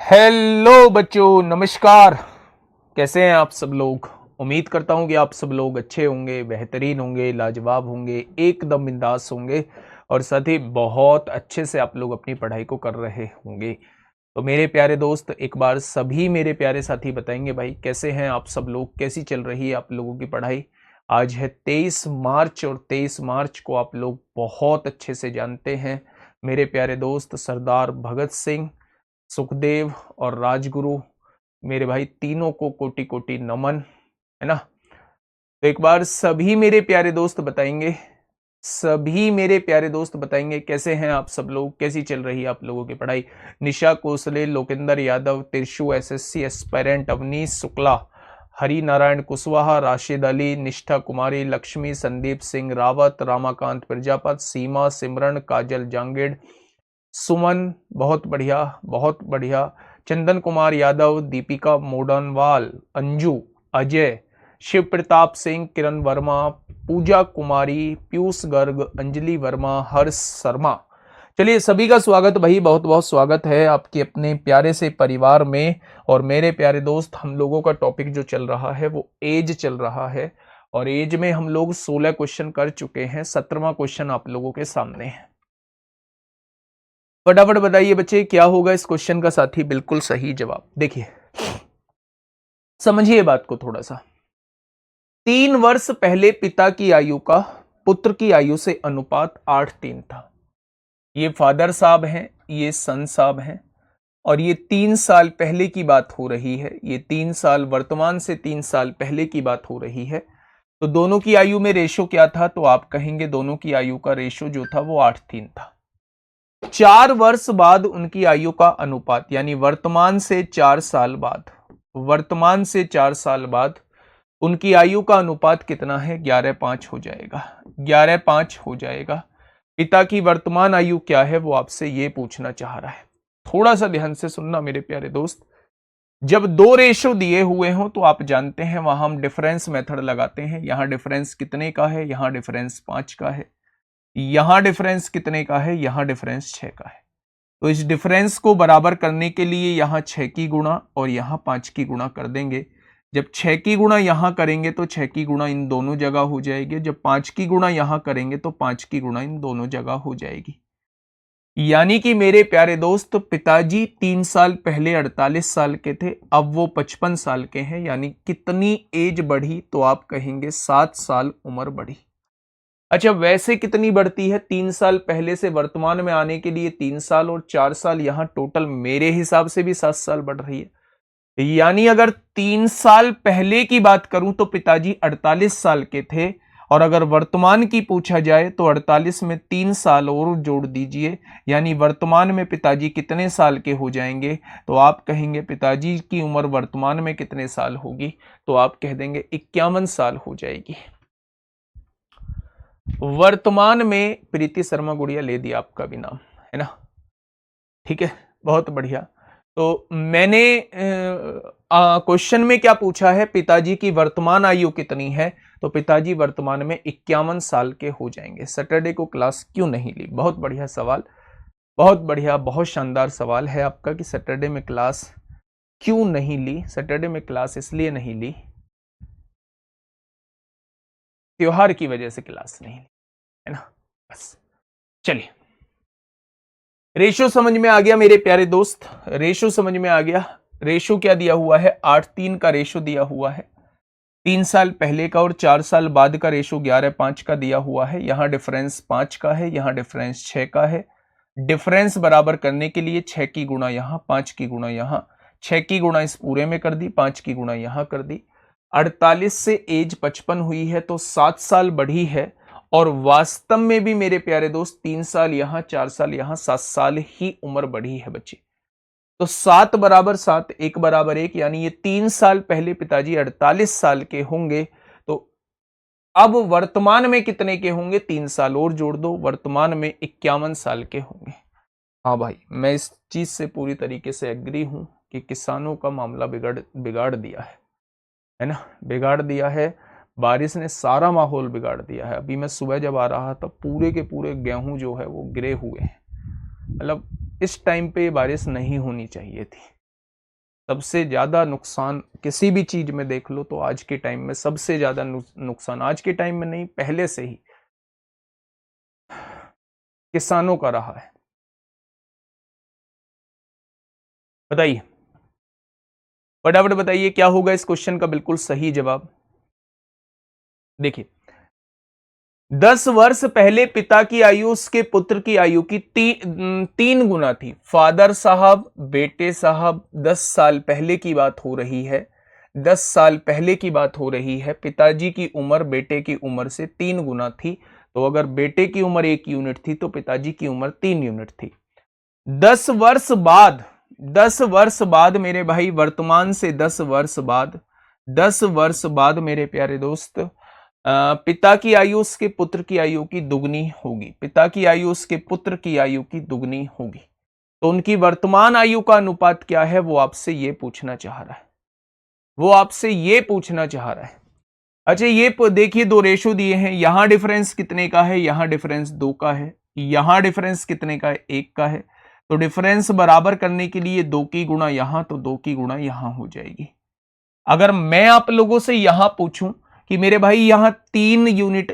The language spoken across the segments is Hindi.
हेलो बच्चों, नमस्कार। कैसे हैं आप सब लोग। उम्मीद करता हूं कि आप सब लोग अच्छे होंगे, बेहतरीन होंगे, लाजवाब होंगे, एकदम बिंदास होंगे और साथ ही बहुत अच्छे से आप लोग अपनी पढ़ाई को कर रहे होंगे। तो मेरे प्यारे दोस्त, एक बार सभी मेरे प्यारे साथी बताएंगे भाई कैसे हैं आप सब लोग, कैसी चल रही है आप लोगों की पढ़ाई। आज है 23 मार्च और 23 मार्च को आप लोग बहुत अच्छे से जानते हैं मेरे प्यारे दोस्त, सरदार भगत सिंह, सुखदेव और राजगुरु, मेरे भाई तीनों को कोटि कोटि नमन, है ना। तो एक बार सभी मेरे प्यारे दोस्त बताएंगे, सभी मेरे प्यारे दोस्त बताएंगे कैसे हैं आप सब लोग, कैसी चल रही है आप लोगों की पढ़ाई। निशा कोसले, लोकेंद्र यादव, तिरशु एसएससी एस्पायरेंट, अवनीश शुक्ला, हरि नारायण कुशवाहा, राशिद अली, निष्ठा कुमारी, लक्ष्मी, संदीप सिंह रावत, रामाकांत प्रजापत, सीमा, सिमरन, काजल जांगेड़, सुमन, बहुत बढ़िया बहुत बढ़िया, चंदन कुमार यादव, दीपिका मोडनवाल, अंजू, अजय, शिव प्रताप सिंह, किरण वर्मा, पूजा कुमारी, पीयूष गर्ग, अंजलि वर्मा, हर्ष शर्मा। चलिए सभी का स्वागत भाई, बहुत बहुत स्वागत है आपके अपने प्यारे से परिवार में। और मेरे प्यारे दोस्त, हम लोगों का टॉपिक जो चल रहा है वो एज चल रहा है और एज में हम लोग 16 क्वेश्चन कर चुके हैं। 17वां क्वेश्चन आप लोगों के सामने है। फटाफट बताइए बच्चे, क्या होगा इस क्वेश्चन का साथी बिल्कुल सही जवाब। देखिए, समझिए बात को थोड़ा सा। 3 वर्ष पहले पिता की आयु का पुत्र की आयु से अनुपात 8:3 था। ये फादर साहब हैं, ये सन साहब हैं और ये 3 साल पहले की बात हो रही है। ये 3 साल, वर्तमान से 3 साल पहले की बात हो रही है। तो दोनों की आयु में रेशो क्या था, तो आप कहेंगे दोनों की आयु का रेशो जो था वो 8:3 था। 4 वर्ष बाद उनकी आयु का अनुपात, यानी वर्तमान से 4 साल बाद, वर्तमान से 4 साल बाद उनकी आयु का अनुपात कितना है, 11:5 हो जाएगा। 11:5 हो जाएगा। पिता की वर्तमान आयु क्या है वो आपसे ये पूछना चाह रहा है। थोड़ा सा ध्यान से सुनना मेरे प्यारे दोस्त। जब दो रेशो दिए हुए हों तो आप जानते हैं वहां हम डिफरेंस मेथड लगाते हैं। यहां डिफरेंस कितने का है, यहां डिफरेंस 5 का है। यहां डिफरेंस कितने का है, यहां डिफरेंस 6 का है। तो इस डिफरेंस को बराबर करने के लिए यहां 6 की गुणा और यहां 5 की गुणा कर देंगे। जब 6 की गुणा यहां करेंगे तो 6 की गुणा इन दोनों जगह हो जाएगी। जब 5 की गुणा यहां करेंगे तो 5 की गुणा इन दोनों जगह हो जाएगी। यानी कि मेरे प्यारे दोस्त, पिताजी 3 साल पहले 48 साल के थे, अब वो 55 साल के हैं। यानी कितनी एज बढ़ी, तो आप कहेंगे 7 साल उम्र बढ़ी। अच्छा, वैसे कितनी बढ़ती है, 3 साल पहले से वर्तमान में आने के लिए 3 साल और 4 साल, यहां टोटल मेरे हिसाब से भी 7 साल बढ़ रही है। यानी अगर 3 साल पहले की बात करूं तो पिताजी 48 साल के थे और अगर वर्तमान की पूछा जाए तो 48 में 3 साल और जोड़ दीजिए, यानी वर्तमान में पिताजी कितने साल के हो जाएंगे। तो आप कहेंगे पिताजी की उम्र वर्तमान में कितने साल होगी, तो आप कह देंगे 51 साल हो जाएगी। वर्तमान में प्रीति शर्मा गुड़िया ले दिया आपका भी नाम, है ना। ठीक है, बहुत बढ़िया। तो मैंने क्वेश्चन में क्या पूछा है, पिताजी की वर्तमान आयु कितनी है, तो पिताजी वर्तमान में 51 साल के हो जाएंगे। सैटरडे को क्लास क्यों नहीं ली, बहुत बढ़िया सवाल, बहुत बढ़िया, बहुत शानदार सवाल है आपका कि सैटरडे में क्लास क्यों नहीं ली। सैटरडे में क्लास इसलिए नहीं ली, त्योहार की वजह से क्लास नहीं ली, है ना। बस चलिए, रेशो समझ में आ गया मेरे प्यारे दोस्त, रेशो समझ में आ गया। रेशो क्या दिया हुआ है, 8:3 का रेशो दिया हुआ है। 3 साल पहले का और 4 साल बाद का रेशो 11:5 का दिया हुआ है। यहां डिफरेंस 5 का है, यहां डिफरेंस 6 का है। डिफरेंस बराबर करने के लिए 6 की गुणा यहां, 5 की गुणा यहां, 6 की गुणा इस पूरे में कर दी, 5 की गुणा यहां कर दी। 48 से एज 55 हुई है तो 7 साल बढ़ी है। और वास्तव में भी मेरे प्यारे दोस्त 3 साल यहां, 4 साल यहां, 7 साल ही उम्र बढ़ी है बच्चे। तो 7 बराबर 7, 1 बराबर 1, यानी ये 3 साल पहले पिताजी 48 साल के होंगे। तो अब वर्तमान में कितने के होंगे, 3 साल और जोड़ दो, वर्तमान में 51 साल के होंगे। हाँ भाई, मैं इस चीज से पूरी तरीके से एग्री हूं कि किसानों का मामला बिगाड़ दिया है ना, बिगाड़ दिया है। बारिश ने सारा माहौल बिगाड़ दिया है। अभी मैं सुबह जब आ रहा था, पूरे के पूरे गेहूं जो है वो गिरे हुए हैं। मतलब इस टाइम पे बारिश नहीं होनी चाहिए थी। सबसे ज्यादा नुकसान किसी भी चीज में देख लो तो आज के टाइम में सबसे ज्यादा नुकसान, आज के टाइम में नहीं पहले से ही किसानों का रहा है। बताइए, फटाफट बताइए क्या होगा इस क्वेश्चन का बिल्कुल सही जवाब। देखिए, 10 वर्ष पहले पिता की आयु उसके पुत्र की आयु की तीन गुना थी। फादर साहब, बेटे साहब, 10 साल पहले की बात हो रही है। 10 साल पहले की बात हो रही है। पिताजी की उम्र बेटे की उम्र से 3 गुना थी। तो अगर बेटे की उम्र 1 यूनिट थी तो पिताजी की उम्र 3 यूनिट थी। 10 वर्ष बाद, 10 वर्ष बाद मेरे भाई, वर्तमान से 10 वर्ष बाद, 10 वर्ष बाद मेरे प्यारे दोस्त, पिता की आयु उसके पुत्र की आयु की दुगनी होगी। पिता की आयु उसके पुत्र की आयु की दुगनी होगी। तो उनकी वर्तमान आयु का अनुपात क्या है वो आपसे ये पूछना चाह रहा है, वो आपसे ये पूछना चाह रहा है। अच्छा, ये देखिए, दो रेशो दिए हैं, यहां डिफरेंस कितने का है, यहां डिफरेंस 2 का है, यहां डिफरेंस कितने का है, 1 का है। तो डिफरेंस बराबर करने के लिए 2 की गुणा यहां तो 2 की गुणा यहां हो जाएगी। अगर मैं आप लोगों से यहां पूछूं कि मेरे भाई यहां 3 यूनिट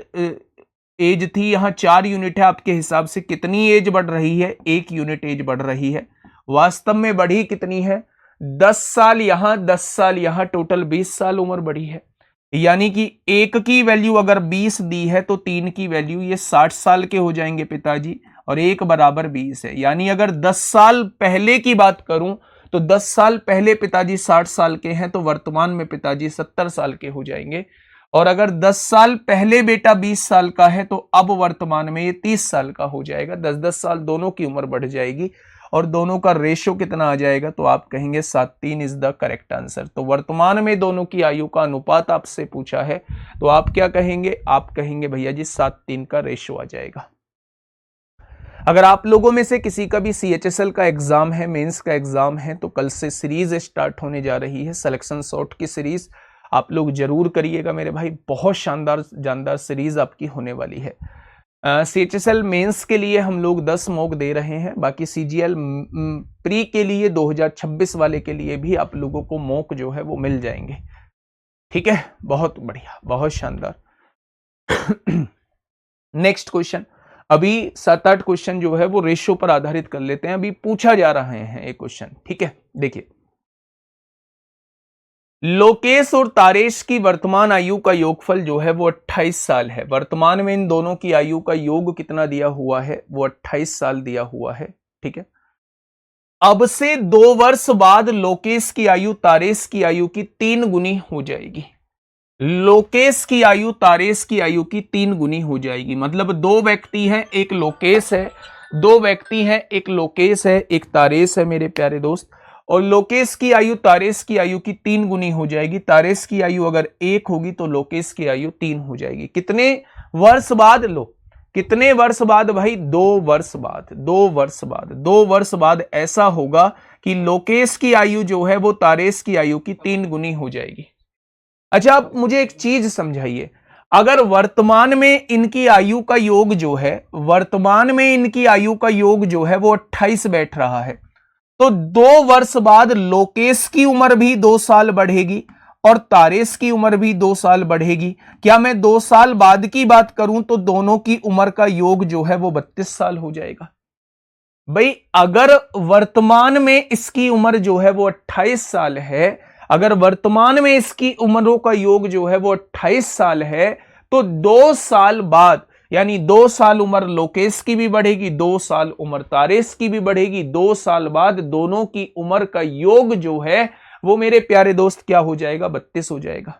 एज थी, यहां 4 यूनिट है, आपके हिसाब से कितनी एज बढ़ रही है? 1 यूनिट एज बढ़ रही है। वास्तव में बढ़ी कितनी है? 10 साल यहां, 10 साल यहां, टोटल 20 साल उम्र बढ़ी है। यानी कि 1 की वैल्यू अगर 20 दी है तो 3 की वैल्यू ये 60 साल के हो जाएंगे पिताजी, और 1 बराबर 20 है। यानी अगर 10 साल पहले की बात करूं तो 10 साल पहले पिताजी 60 साल के हैं तो वर्तमान में पिताजी 70 साल के हो जाएंगे। और अगर 10 साल पहले बेटा 20 साल का है तो अब वर्तमान में ये 30 साल का हो जाएगा। 10-10 साल दोनों की उम्र बढ़ जाएगी और दोनों का रेशो कितना आ जाएगा? तो आप कहेंगे 7:3 इज द करेक्ट आंसर। तो वर्तमान में दोनों की आयु का अनुपात आपसे पूछा है तो आप क्या कहेंगे? आप कहेंगे भैया जी 7:3 का रेशो आ जाएगा। अगर आप लोगों में से किसी का भी CHSL का एग्जाम है, मेंस का एग्जाम है, तो कल से सीरीज स्टार्ट होने जा रही है, सिलेक्शन शॉर्ट की सीरीज। आप लोग जरूर करिएगा मेरे भाई, बहुत शानदार जानदार सीरीज आपकी होने वाली है। CHSL मेंस के लिए हम लोग 10 मॉक दे रहे हैं, बाकी CGL प्री के लिए 2026 वाले के लिए भी आप लोगों को मॉक जो है वो मिल जाएंगे। ठीक है, बहुत बढ़िया, बहुत शानदार। नेक्स्ट क्वेश्चन, अभी 7-8 क्वेश्चन जो है वो रेशियो पर आधारित कर लेते हैं, अभी पूछा जा रहा है एक क्वेश्चन। ठीक है, देखिए, लोकेश और तारेश की वर्तमान आयु का योगफल जो है वो 28 साल है। वर्तमान में इन दोनों की आयु का योग कितना दिया हुआ है? वो 28 साल दिया हुआ है। ठीक है, अब से 2 वर्ष बाद लोकेश की आयु तारेश की आयु की 3 गुनी हो जाएगी। लोकेश की आयु तारेश की आयु की 3 गुनी हो जाएगी। मतलब 2 व्यक्ति हैं, एक लोकेश है, 2 व्यक्ति हैं, एक लोकेश है, एक तारेश है मेरे प्यारे दोस्त। और लोकेश की आयु तारेश की आयु की 3 गुनी हो जाएगी। तारेश की आयु अगर 1 होगी तो लोकेश की आयु 3 हो जाएगी। कितने वर्ष बाद? लो, कितने वर्ष बाद भाई? 2 वर्ष बाद। 2 वर्ष बाद, 2 वर्ष बाद ऐसा होगा कि लोकेश की आयु जो है वो तारेश की आयु की 3 गुनी हो जाएगी। अच्छा, आप मुझे एक चीज समझाइए, अगर वर्तमान में इनकी आयु का योग जो है, वर्तमान में इनकी आयु का योग जो है वो 28 बैठ रहा है, तो 2 वर्ष बाद लोकेश की उम्र भी 2 साल बढ़ेगी और तारेश की उम्र भी 2 साल बढ़ेगी। क्या मैं 2 साल बाद की बात करूं तो दोनों की उम्र का योग जो है वो 32 साल हो जाएगा। भाई, अगर वर्तमान में इसकी उम्र जो है वो 28 साल है, अगर वर्तमान में इसकी उम्रों का योग जो है वो 28 साल है, तो 2 साल बाद, यानी 2 साल उम्र लोकेश की भी बढ़ेगी, 2 साल उम्र तारेश की भी बढ़ेगी। 2 साल बाद दोनों की उम्र का योग जो है वो मेरे प्यारे दोस्त क्या हो जाएगा? 32 हो जाएगा।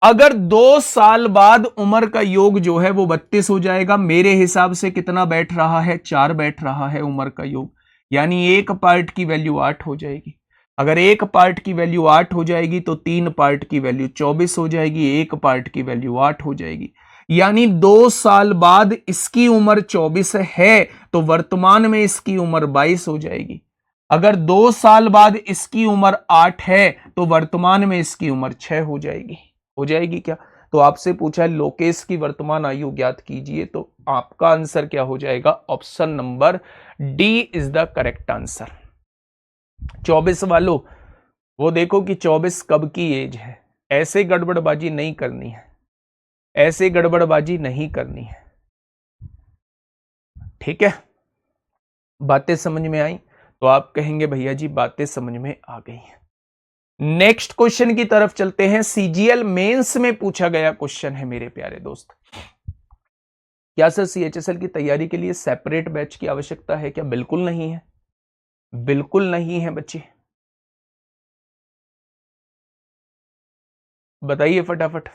अगर 2 साल बाद उम्र का योग जो है वो 32 हो जाएगा, मेरे हिसाब से कितना बैठ रहा है? 4 बैठ रहा है उम्र का योग, यानी एक पार्ट की वैल्यू 8 हो जाएगी। अगर एक पार्ट की वैल्यू 8 हो जाएगी तो 3 पार्ट की वैल्यू 24 हो जाएगी, एक पार्ट की वैल्यू 8 हो जाएगी। यानी 2 साल बाद इसकी उम्र 24 है तो वर्तमान में इसकी उम्र 22 हो जाएगी। अगर 2 साल बाद इसकी उम्र 8 है तो वर्तमान में इसकी उम्र 6 हो जाएगी। हो जाएगी क्या? तो आपसे पूछा है लोकेश की वर्तमान आयु ज्ञात कीजिए, तो आपका आंसर क्या हो जाएगा? Option number D is the correct answer. 24 वालों, वो देखो कि 24 कब की एज है। ऐसे गड़बड़बाजी नहीं करनी है, ऐसे गड़बड़बाजी नहीं करनी है, ठीक है। बातें समझ में आई तो आप कहेंगे भैया जी बातें समझ में आ गई हैं। नेक्स्ट क्वेश्चन की तरफ चलते हैं। सीजीएल मेंस में पूछा गया क्वेश्चन है मेरे प्यारे दोस्त। क्या सर सीएचएसएल की तैयारी के लिए सेपरेट बैच की आवश्यकता है क्या? बिल्कुल नहीं है, बिल्कुल नहीं है बच्चे। बताइए फटाफट,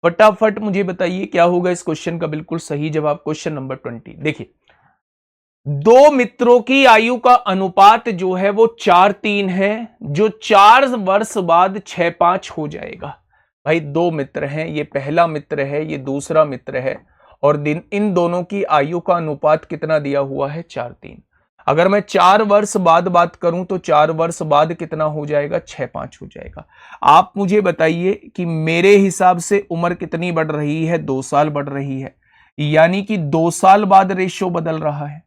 फटाफट मुझे बताइए क्या होगा इस क्वेश्चन का बिल्कुल सही जवाब। क्वेश्चन नंबर 20 देखिए, दो मित्रों की आयु का अनुपात जो है वो 4:3 है, जो 4 वर्ष बाद 6:5 हो जाएगा। भाई दो मित्र हैं, ये पहला मित्र है, ये दूसरा मित्र है, और इन दोनों की आयु का अनुपात कितना दिया हुआ है? 4:3। अगर मैं 4 वर्ष बाद बात करूं तो 4 वर्ष बाद कितना हो जाएगा? 6:5 हो जाएगा। आप मुझे बताइए कि मेरे हिसाब से उम्र कितनी बढ़ रही है? 2 साल बढ़ रही है, यानी कि 2 साल बाद रेशियो बदल रहा है,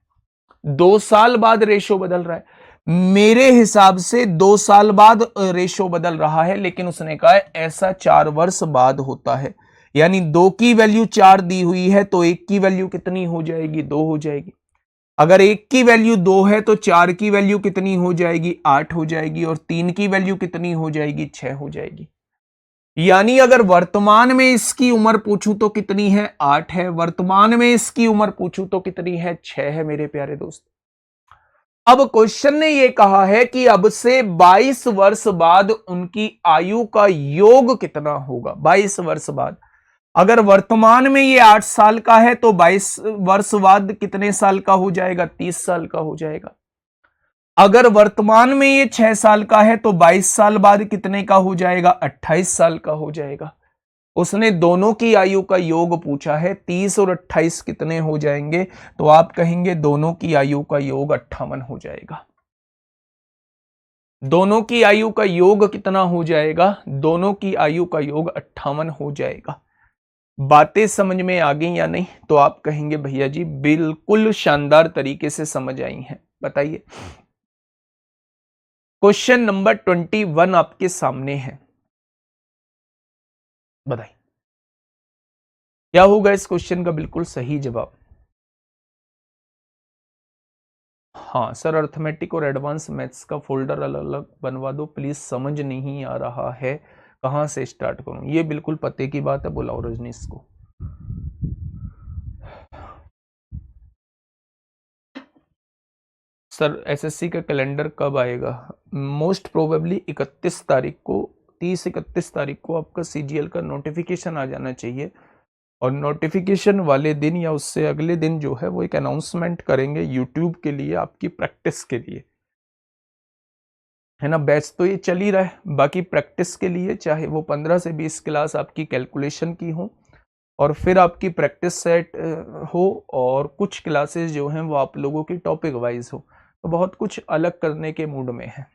2 साल बाद रेशो बदल रहा है। मेरे हिसाब से 2 साल बाद रेशो बदल रहा है, लेकिन उसने कहा है ऐसा 4 वर्ष बाद होता है। यानी 2 की वैल्यू 4 दी हुई है तो 1 की वैल्यू कितनी हो जाएगी? 2 हो जाएगी। अगर 1 की वैल्यू 2 है तो 4 की वैल्यू कितनी हो जाएगी? 8 हो जाएगी, और 3 की वैल्यू कितनी हो जाएगी? 6 हो जाएगी। यानी अगर वर्तमान में इसकी उम्र पूछूं तो कितनी है? 8 है। वर्तमान में इसकी उम्र पूछूं तो कितनी है? 6 है मेरे प्यारे दोस्त। अब क्वेश्चन ने यह कहा है कि अब से 22 वर्ष बाद उनकी आयु का योग कितना होगा? 22 वर्ष बाद। अगर वर्तमान में ये 8 साल का है तो 22 वर्ष बाद कितने साल का हो जाएगा? 30 साल का हो जाएगा। अगर वर्तमान में ये 6 साल का है तो 22 साल बाद कितने का हो जाएगा? 28 साल का हो जाएगा। उसने दोनों की आयु का योग पूछा है, 30 और 28 कितने हो जाएंगे? तो आप कहेंगे दोनों की आयु का योग 58 हो जाएगा। दोनों की आयु का योग कितना हो जाएगा? दोनों की आयु का योग 58 हो जाएगा। बातें समझ में आ गई या नहीं? तो आप कहेंगे भैया जी बिल्कुल शानदार तरीके से समझ आई हैं। बताइए, क्वेश्चन नंबर 21 आपके सामने है, बताइए क्या होगा इस क्वेश्चन का बिल्कुल सही जवाब। हाँ सर, अर्थमेटिक और एडवांस मैथ्स का फोल्डर अलग अलग बनवा दो प्लीज, समझ नहीं आ रहा है कहां से स्टार्ट करूं। ये बिल्कुल पते की बात है, बुलाओ रजनीश को। सर एसएससी का कैलेंडर कब आएगा? मोस्ट प्रोबेबली 31 तारीख को, 30-31 तारीख को आपका सीजीएल का नोटिफिकेशन आ जाना चाहिए, और नोटिफिकेशन वाले दिन या उससे अगले दिन जो है वो एक अनाउंसमेंट करेंगे यूट्यूब के लिए, आपकी प्रैक्टिस के लिए, है ना। बैच तो ये चल ही रहा है, बाकी प्रैक्टिस के लिए चाहे वो 15 से 20 क्लास आपकी कैलकुलेशन की हो, और फिर आपकी प्रैक्टिस सेट हो, और कुछ क्लासेस जो हैं वो आप लोगों की टॉपिक वाइज हो, तो बहुत कुछ अलग करने के मूड में है,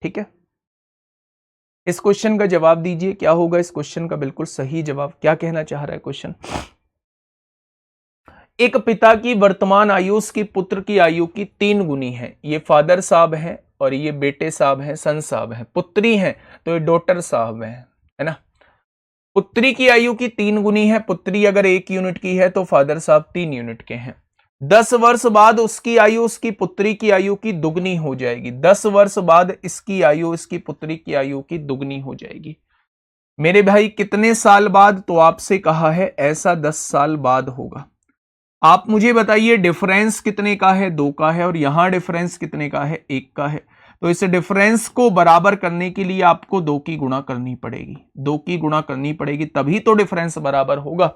ठीक है। इस क्वेश्चन का जवाब दीजिए, क्या होगा इस क्वेश्चन का बिल्कुल सही जवाब? क्या कहना चाह रहा है क्वेश्चन? एक पिता की वर्तमान आयु उसकी पुत्र की आयु की 3 गुनी है। ये फादर साहब हैं, और ये बेटे साहब हैं, सन साहब हैं। पुत्री हैं तो ये डॉटर साहब हैं, है ना। पुत्री की आयु की 3 गुनी है। पुत्री अगर 1 यूनिट की है तो फादर साहब 3 यूनिट के हैं। 10 वर्ष बाद उसकी आयु उसकी पुत्री की आयु की दुगनी हो जाएगी। 10 वर्ष बाद इसकी आयु इसकी पुत्री की आयु की दुगनी हो जाएगी। मेरे भाई कितने साल बाद? तो आपसे कहा है ऐसा 10 साल बाद होगा। आप मुझे बताइए डिफरेंस कितने का है? 2 का है, और यहां डिफरेंस कितने का है? 1 का है। तो इस डिफरेंस को बराबर करने के लिए आपको 2 की गुणा करनी पड़ेगी, 2 की गुणा करनी पड़ेगी, तभी तो डिफरेंस बराबर होगा।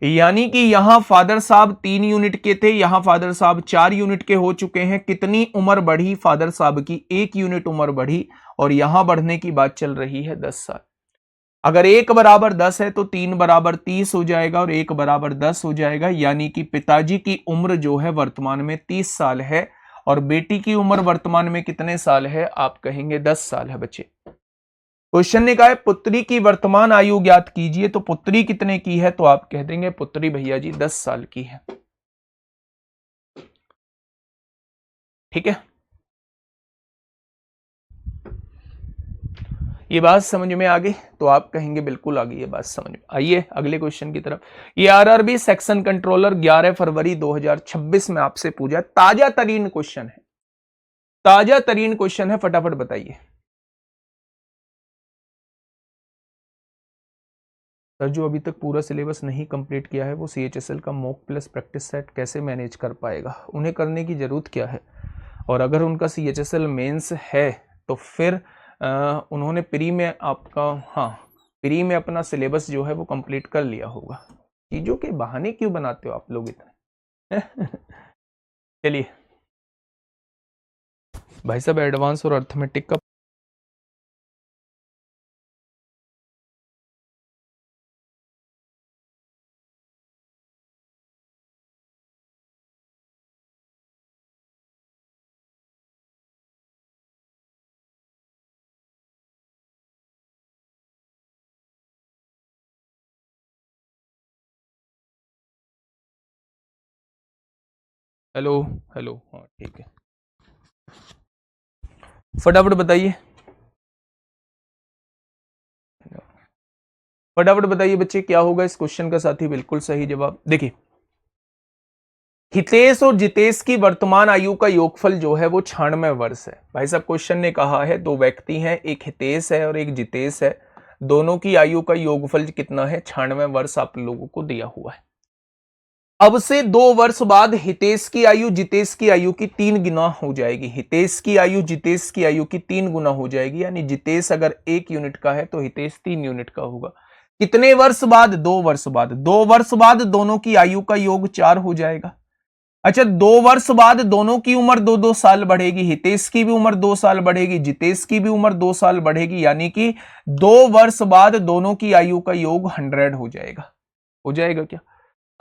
यानी कि यहां फादर साहब 3 यूनिट के थे, यहां फादर साहब 4 यूनिट के हो चुके हैं। कितनी उम्र बढ़ी फादर साहब की? 1 यूनिट उम्र बढ़ी, और यहां बढ़ने की बात चल रही है 10 साल। अगर 1 बराबर 10 है तो 3 बराबर 30 हो जाएगा, और 1 बराबर 10 हो जाएगा। यानी कि पिताजी की उम्र जो है वर्तमान में 30 साल है, और बेटी की उम्र वर्तमान में कितने साल है? आप कहेंगे 10 साल है बच्चे। क्वेश्चन ने कहा है पुत्री की वर्तमान आयु ज्ञात कीजिए, तो पुत्री कितने की है? तो आप कह देंगे पुत्री भैया जी 10 साल की है। ठीक है, ये बात समझ में आ गई? तो आप कहेंगे बिल्कुल आ गई ये बात समझ में। आइए अगले क्वेश्चन की तरफ। ये आरआरबी सेक्शन कंट्रोलर 11 फरवरी 2026 में आपसे पूछा, ताजा तरीन क्वेश्चन है, ताजा तरीन क्वेश्चन है, फटाफट बताइए। सर जो अभी तक पूरा सिलेबस नहीं कंप्लीट किया है वो CHSL का मॉक प्लस प्रैक्टिस सेट कैसे मैनेज कर पाएगा? उन्हें करने की जरूरत क्या है? और अगर उनका CHSL मेंस है तो फिर उन्होंने प्री में आपका, हाँ प्री में अपना सिलेबस जो है वो कंप्लीट कर लिया होगा। चीजों के बहाने क्यों बनाते हो आप लोग इतने? चलिए भाई साहब, एडवांस और अर्थमेटिक का हेलो हेलो, हाँ ठीक है, फटाफट बताइए, फटाफट बताइए बच्चे क्या होगा इस क्वेश्चन का? साथी बिल्कुल सही जवाब। देखिए, हितेश और जितेश की वर्तमान आयु का योगफल जो है वो 96 वर्ष है। भाई साहब क्वेश्चन ने कहा है दो व्यक्ति हैं, एक हितेश है और एक जितेश है, दोनों की आयु का योगफल कितना है? 96 वर्ष आप लोगों को दिया हुआ है। अब से 2 वर्ष बाद हितेश की आयु जितेश की आयु की 3 गुना हो जाएगी। हितेश की आयु जितेश की आयु की 3 गुना हो जाएगी, यानी जितेश अगर 1 यूनिट का है तो हितेश 3 यूनिट का होगा। कितने वर्ष बाद? 2 वर्ष बाद। 2 वर्ष बाद दोनों की आयु का योग 4 हो जाएगा। अच्छा, 2 वर्ष बाद दोनों की उम्र 2-2 साल बढ़ेगी, हितेश की भी उम्र 2 साल बढ़ेगी, जितेश की भी उम्र 2 साल बढ़ेगी, यानी कि 2 वर्ष बाद दोनों की आयु का योग 100 हो जाएगा। हो जाएगा क्या?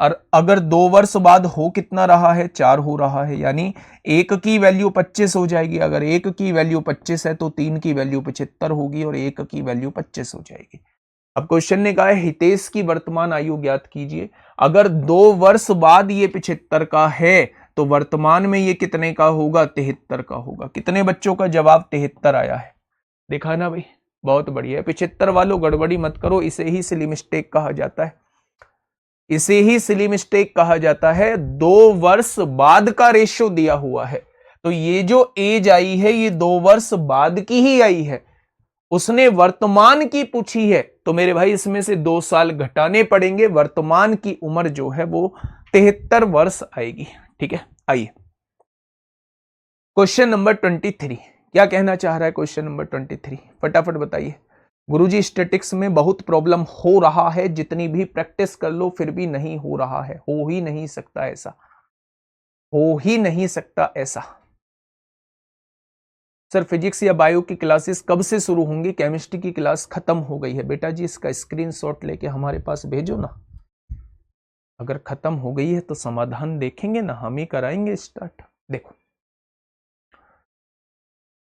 और अगर 2 वर्ष बाद हो कितना रहा है? 4 हो रहा है, यानी एक की वैल्यू 25 हो जाएगी। अगर एक की वैल्यू 25 है तो 3 की वैल्यू 75 होगी और एक की वैल्यू 25 हो जाएगी। अब क्वेश्चन ने कहा है हितेश की वर्तमान आयु ज्ञात कीजिए। अगर 2 वर्ष बाद ये 75 का है तो वर्तमान में ये कितने का होगा? 73 का होगा। कितने बच्चों का जवाब 73 आया है? देखा ना भाई, बहुत बढ़िया है। 75 वालों गड़बड़ी मत करो, इसे ही सिली मिस्टेक कहा जाता है, इसे ही सिली मिस्टेक कहा जाता है। 2 वर्ष बाद का रेशियो दिया हुआ है, तो ये जो एज आई है ये 2 वर्ष बाद की ही आई है। उसने वर्तमान की पूछी है तो मेरे भाई इसमें से 2 साल घटाने पड़ेंगे, वर्तमान की उम्र जो है वो 73 वर्ष आएगी। ठीक है, आइए क्वेश्चन नंबर 23, क्या कहना चाह रहा है क्वेश्चन नंबर 23? फटाफट बताइए। गुरुजी स्टैटिक्स में बहुत प्रॉब्लम हो रहा है, जितनी भी प्रैक्टिस कर लो फिर भी नहीं हो रहा है। हो ही नहीं सकता ऐसा, हो ही नहीं सकता ऐसा। सर फिजिक्स या बायो की क्लासेस कब से शुरू होंगी? केमिस्ट्री की क्लास खत्म हो गई है बेटा जी, इसका स्क्रीनशॉट लेके हमारे पास भेजो ना। अगर खत्म हो गई है तो समाधान देखेंगे ना, हम ही कराएंगे स्टार्ट। देखो,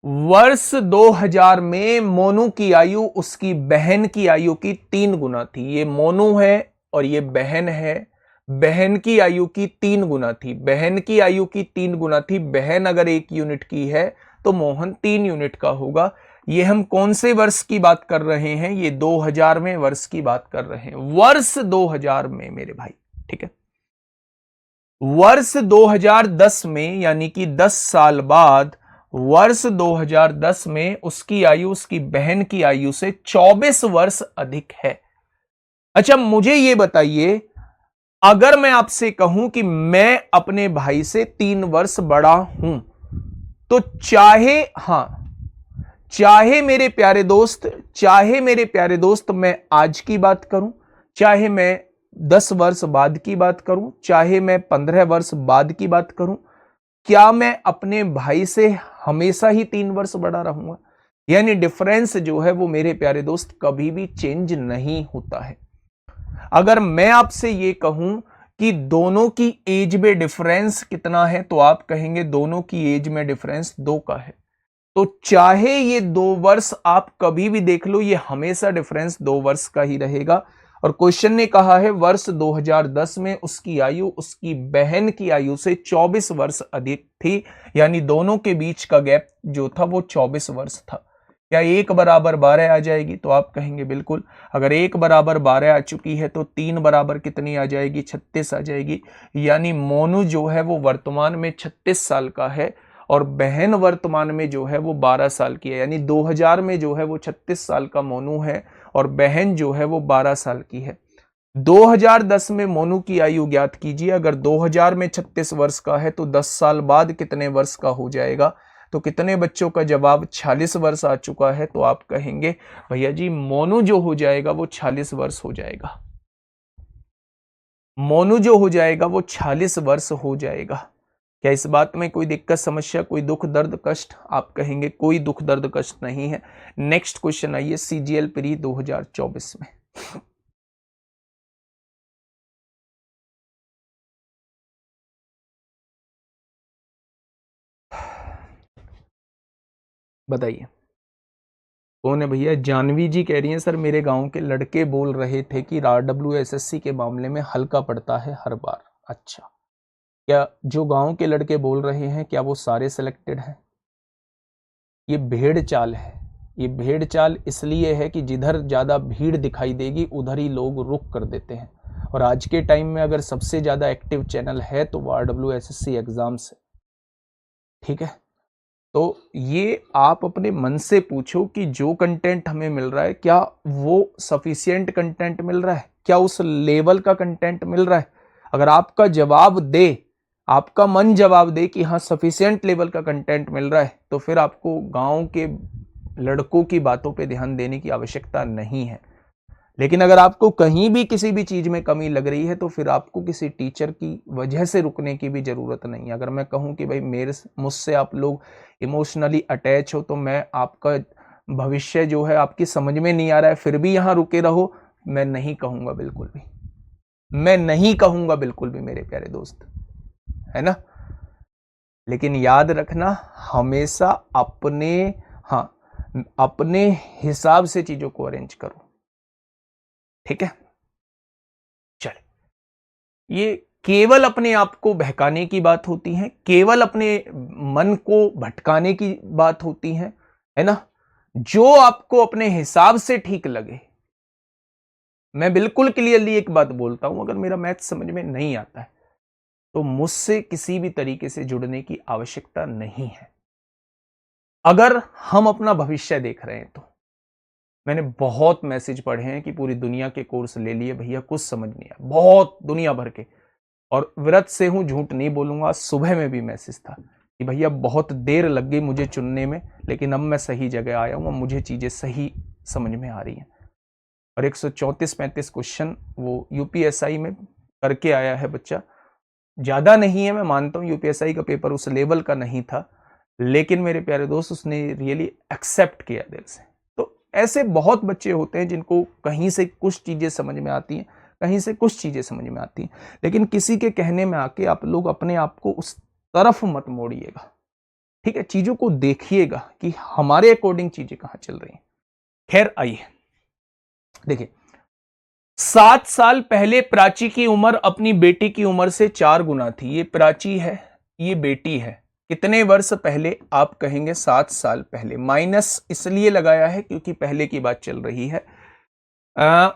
वर्ष 2000 में मोनू की आयु उसकी बहन की आयु की 3 गुना थी। ये मोनू है और ये बहन है, बहन की आयु की 3 गुना थी, बहन की आयु की 3 गुना थी। बहन अगर 1 यूनिट की है तो मोहन 3 यूनिट का होगा। ये हम कौन से वर्ष की बात कर रहे हैं? ये 2000 में वर्ष की बात कर रहे हैं, वर्ष 2000 में मेरे भाई। ठीक है, वर्ष 2010 में, यानी कि 10 साल बाद, वर्ष 2010 में उसकी आयु उसकी बहन की आयु से 24 वर्ष अधिक है। अच्छा मुझे यह बताइए, अगर मैं आपसे कहूं कि मैं अपने भाई से 3 वर्ष बड़ा हूं तो चाहे मेरे प्यारे दोस्त मैं आज की बात करूं, चाहे मैं 10 वर्ष बाद की बात करूं, चाहे मैं 15 वर्ष बाद की बात करूं, क्या मैं अपने भाई से हमेशा ही 3 वर्ष बड़ा रहूंगा? यानी डिफरेंस जो है वो मेरे प्यारे दोस्त कभी भी चेंज नहीं होता है। अगर मैं आपसे ये कहूं कि दोनों की एज में डिफरेंस कितना है तो आप कहेंगे दोनों की एज में डिफरेंस 2 का है। तो चाहे ये 2 वर्ष आप कभी भी देख लो, ये हमेशा डिफरेंस 2 वर्ष का ही रहेगा। और क्वेश्चन ने कहा है वर्ष 2010 में उसकी आयु उसकी बहन की आयु से 24 वर्ष अधिक थी, यानी दोनों के बीच का गैप जो था वो 24 वर्ष था। क्या 1 बराबर 12 आ जाएगी? तो आप कहेंगे बिल्कुल। अगर 1 बराबर 12 आ चुकी है तो 3 बराबर कितनी आ जाएगी? 36 आ जाएगी। यानी मोनू जो है वो वर्तमान में 36 साल का है और बहन वर्तमान में जो है वो 12 साल की है। यानी 2000 में जो है वो 36 साल का मोनू है और बहन जो है वो 12 साल की है। 2010 में मोनू की आयु ज्ञात कीजिए। अगर 2000 में 36 वर्ष का है तो 10 साल बाद कितने वर्ष का हो जाएगा? तो कितने बच्चों का जवाब 46 वर्ष आ चुका है। तो आप कहेंगे भैया जी मोनू जो हो जाएगा वो 46 वर्ष हो जाएगा। मोनू जो हो जाएगा वो 46 वर्ष हो जाएगा। क्या इस बात में कोई दिक्कत, समस्या, कोई दुख दर्द कष्ट? आप कहेंगे कोई दुख दर्द कष्ट नहीं है। नेक्स्ट क्वेश्चन आइए सीजीएल प्री 2024 में। बताइए कौन है भैया? जानवी जी कह रही हैं सर मेरे गांव के लड़के बोल रहे थे कि RWSSC के मामले में हल्का पड़ता है हर बार। अच्छा, क्या जो गांव के लड़के बोल रहे हैं क्या वो सारे सिलेक्टेड हैं? ये भेड़ चाल है। ये भेड़ चाल इसलिए है कि जिधर ज्यादा भीड़ दिखाई देगी उधर ही लोग रुक कर देते हैं। और आज के टाइम में अगर सबसे ज्यादा एक्टिव चैनल है तो वो RWSSC एग्जाम्स है। ठीक है, तो ये आप अपने मन से पूछो कि जो कंटेंट हमें मिल रहा है क्या वो सफिशिएंट कंटेंट मिल रहा है? क्या उस लेवल का कंटेंट मिल रहा है? अगर आपका जवाब दे, आपका मन जवाब दे कि हाँ सफिशिएंट लेवल का कंटेंट मिल रहा है, तो फिर आपको गांव के लड़कों की बातों पे ध्यान देने की आवश्यकता नहीं है। लेकिन अगर आपको कहीं भी किसी भी चीज में कमी लग रही है तो फिर आपको किसी टीचर की वजह से रुकने की भी जरूरत नहीं है। अगर मैं कहूं कि भाई मुझसे आप लोग इमोशनली अटैच हो तो मैं आपका भविष्य जो है आपकी समझ में नहीं आ रहा है फिर भी यहां रुके रहो, मैं नहीं कहूंगा बिल्कुल भी। मैं नहीं कहूंगा बिल्कुल भी मेरे प्यारे दोस्त, है ना। लेकिन याद रखना हमेशा अपने अपने हिसाब से चीजों को अरेंज करो। ठीक है, चले। ये केवल अपने आप को बहकाने की बात होती है, केवल अपने मन को भटकाने की बात होती है ना। जो आपको अपने हिसाब से ठीक लगे। मैं बिल्कुल क्लियरली एक बात बोलता हूं, अगर मेरा मैथ समझ में नहीं आता है तो मुझसे किसी भी तरीके से जुड़ने की आवश्यकता नहीं है। अगर हम अपना भविष्य देख रहे हैं तो मैंने बहुत मैसेज पढ़े हैं कि पूरी दुनिया के कोर्स ले लिए भैया कुछ समझ नहीं आया, बहुत दुनिया भर के। और व्रत से हूं, झूठ नहीं बोलूंगा, सुबह में भी मैसेज था कि भैया बहुत देर लग गई मुझे चुनने में, लेकिन अब मैं सही जगह आया हूं, मुझे चीजें सही समझ में आ रही हैं। और 134-35 क्वेश्चन वो यूपीएसआई में करके आया है बच्चा। ज्यादा नहीं है, मैं मानता हूं यूपीएसआई का पेपर उस लेवल का नहीं था, लेकिन मेरे प्यारे दोस्त उसने रियली एक्सेप्ट किया दिल से। तो ऐसे बहुत बच्चे होते हैं जिनको कहीं से कुछ चीजें समझ में आती हैं, कहीं से कुछ चीजें समझ में आती हैं, लेकिन किसी के कहने में आके आप लोग अपने आप को उस तरफ मत मोड़िएगा। ठीक है, चीजों को देखिएगा कि हमारे अकॉर्डिंग चीजें कहां चल रही हैं। खैर आइए देखिए, 7 साल पहले प्राची की उम्र अपनी बेटी की उम्र से 4 गुना थी। ये प्राची है, ये बेटी है। कितने वर्ष पहले? आप कहेंगे 7 साल पहले। माइनस इसलिए लगाया है क्योंकि पहले की बात चल रही है।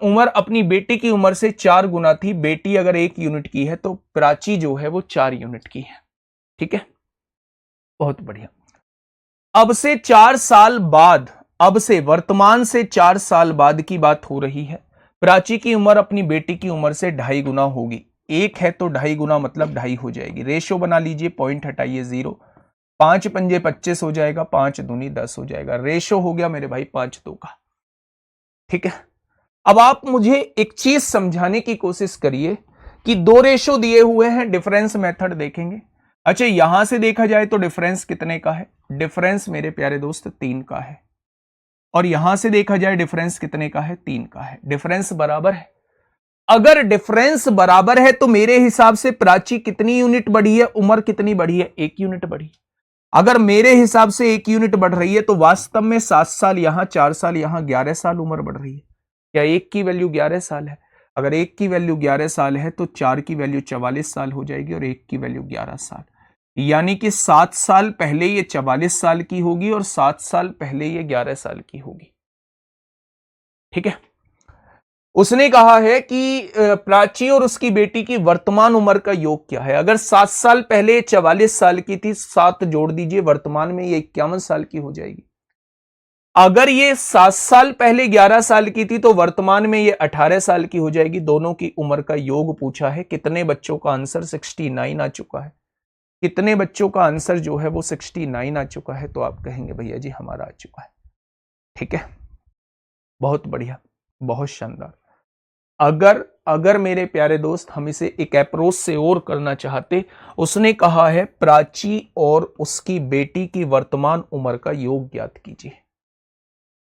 उम्र अपनी बेटी की उम्र से 4 गुना थी। बेटी अगर 1 यूनिट की है तो प्राची जो है वो 4 यूनिट की है। ठीक है, बहुत बढ़िया। अब से 4 साल बाद, अब से वर्तमान से 4 साल बाद की बात हो रही है। प्राची की उम्र अपनी बेटी की उम्र से 2.5 गुना होगी। 1 है तो 2.5 गुना मतलब 2.5 हो जाएगी। रेशो बना लीजिए, पॉइंट हटाइए 0, 5 पंजे 25 हो जाएगा, 5 दूनी 10 हो जाएगा। रेशो हो गया मेरे भाई 5 2 का। ठीक है, अब आप मुझे एक चीज समझाने की कोशिश करिए कि 2 रेशो दिए हुए हैं, डिफरेंस मेथड देखेंगे। अच्छा, यहां से देखा जाए तो डिफरेंस कितने का है? डिफरेंस मेरे प्यारे दोस्त 3 का है। और यहां से देखा जाए डिफरेंस कितने का है? 3 का है। डिफरेंस बराबर है। अगर डिफरेंस बराबर है तो मेरे हिसाब से प्राची कितनी यूनिट बढ़ी है, उम्र कितनी बढ़ी है? 1 यूनिट बढ़ी। अगर मेरे हिसाब से 1 यूनिट बढ़ रही है तो वास्तव में 7 साल यहां, 4 साल यहां, 11 साल उम्र बढ़ रही है। क्या 1 की वैल्यू 11 साल है? अगर एक की वैल्यू 11 साल है तो 4 की वैल्यू 44 साल हो जाएगी और एक की वैल्यू 11 साल, यानी कि 7 साल पहले ये 44 साल की होगी और 7 साल पहले ये 11 साल की होगी। ठीक है। उसने कहा है कि प्राची और उसकी बेटी की वर्तमान उम्र का योग क्या है। अगर 7 साल पहले 44 साल की थी, 7 जोड़ दीजिए, वर्तमान में ये 51 साल की हो जाएगी। अगर ये 7 साल पहले 11 साल की थी तो वर्तमान में ये 18 साल की हो जाएगी। दोनों की उम्र का योग पूछा है। कितने बच्चों का आंसर 69 आ चुका है। कितने बच्चों का आंसर जो है वो 69 आ चुका है। तो आप कहेंगे भैया जी हमारा आ चुका है। ठीक है, बहुत बढ़िया, बहुत शानदार। अगर मेरे प्यारे दोस्त हम इसे एक अप्रोच से और करना चाहते, उसने कहा है प्राची और उसकी बेटी की वर्तमान उम्र का योग ज्ञात कीजिए।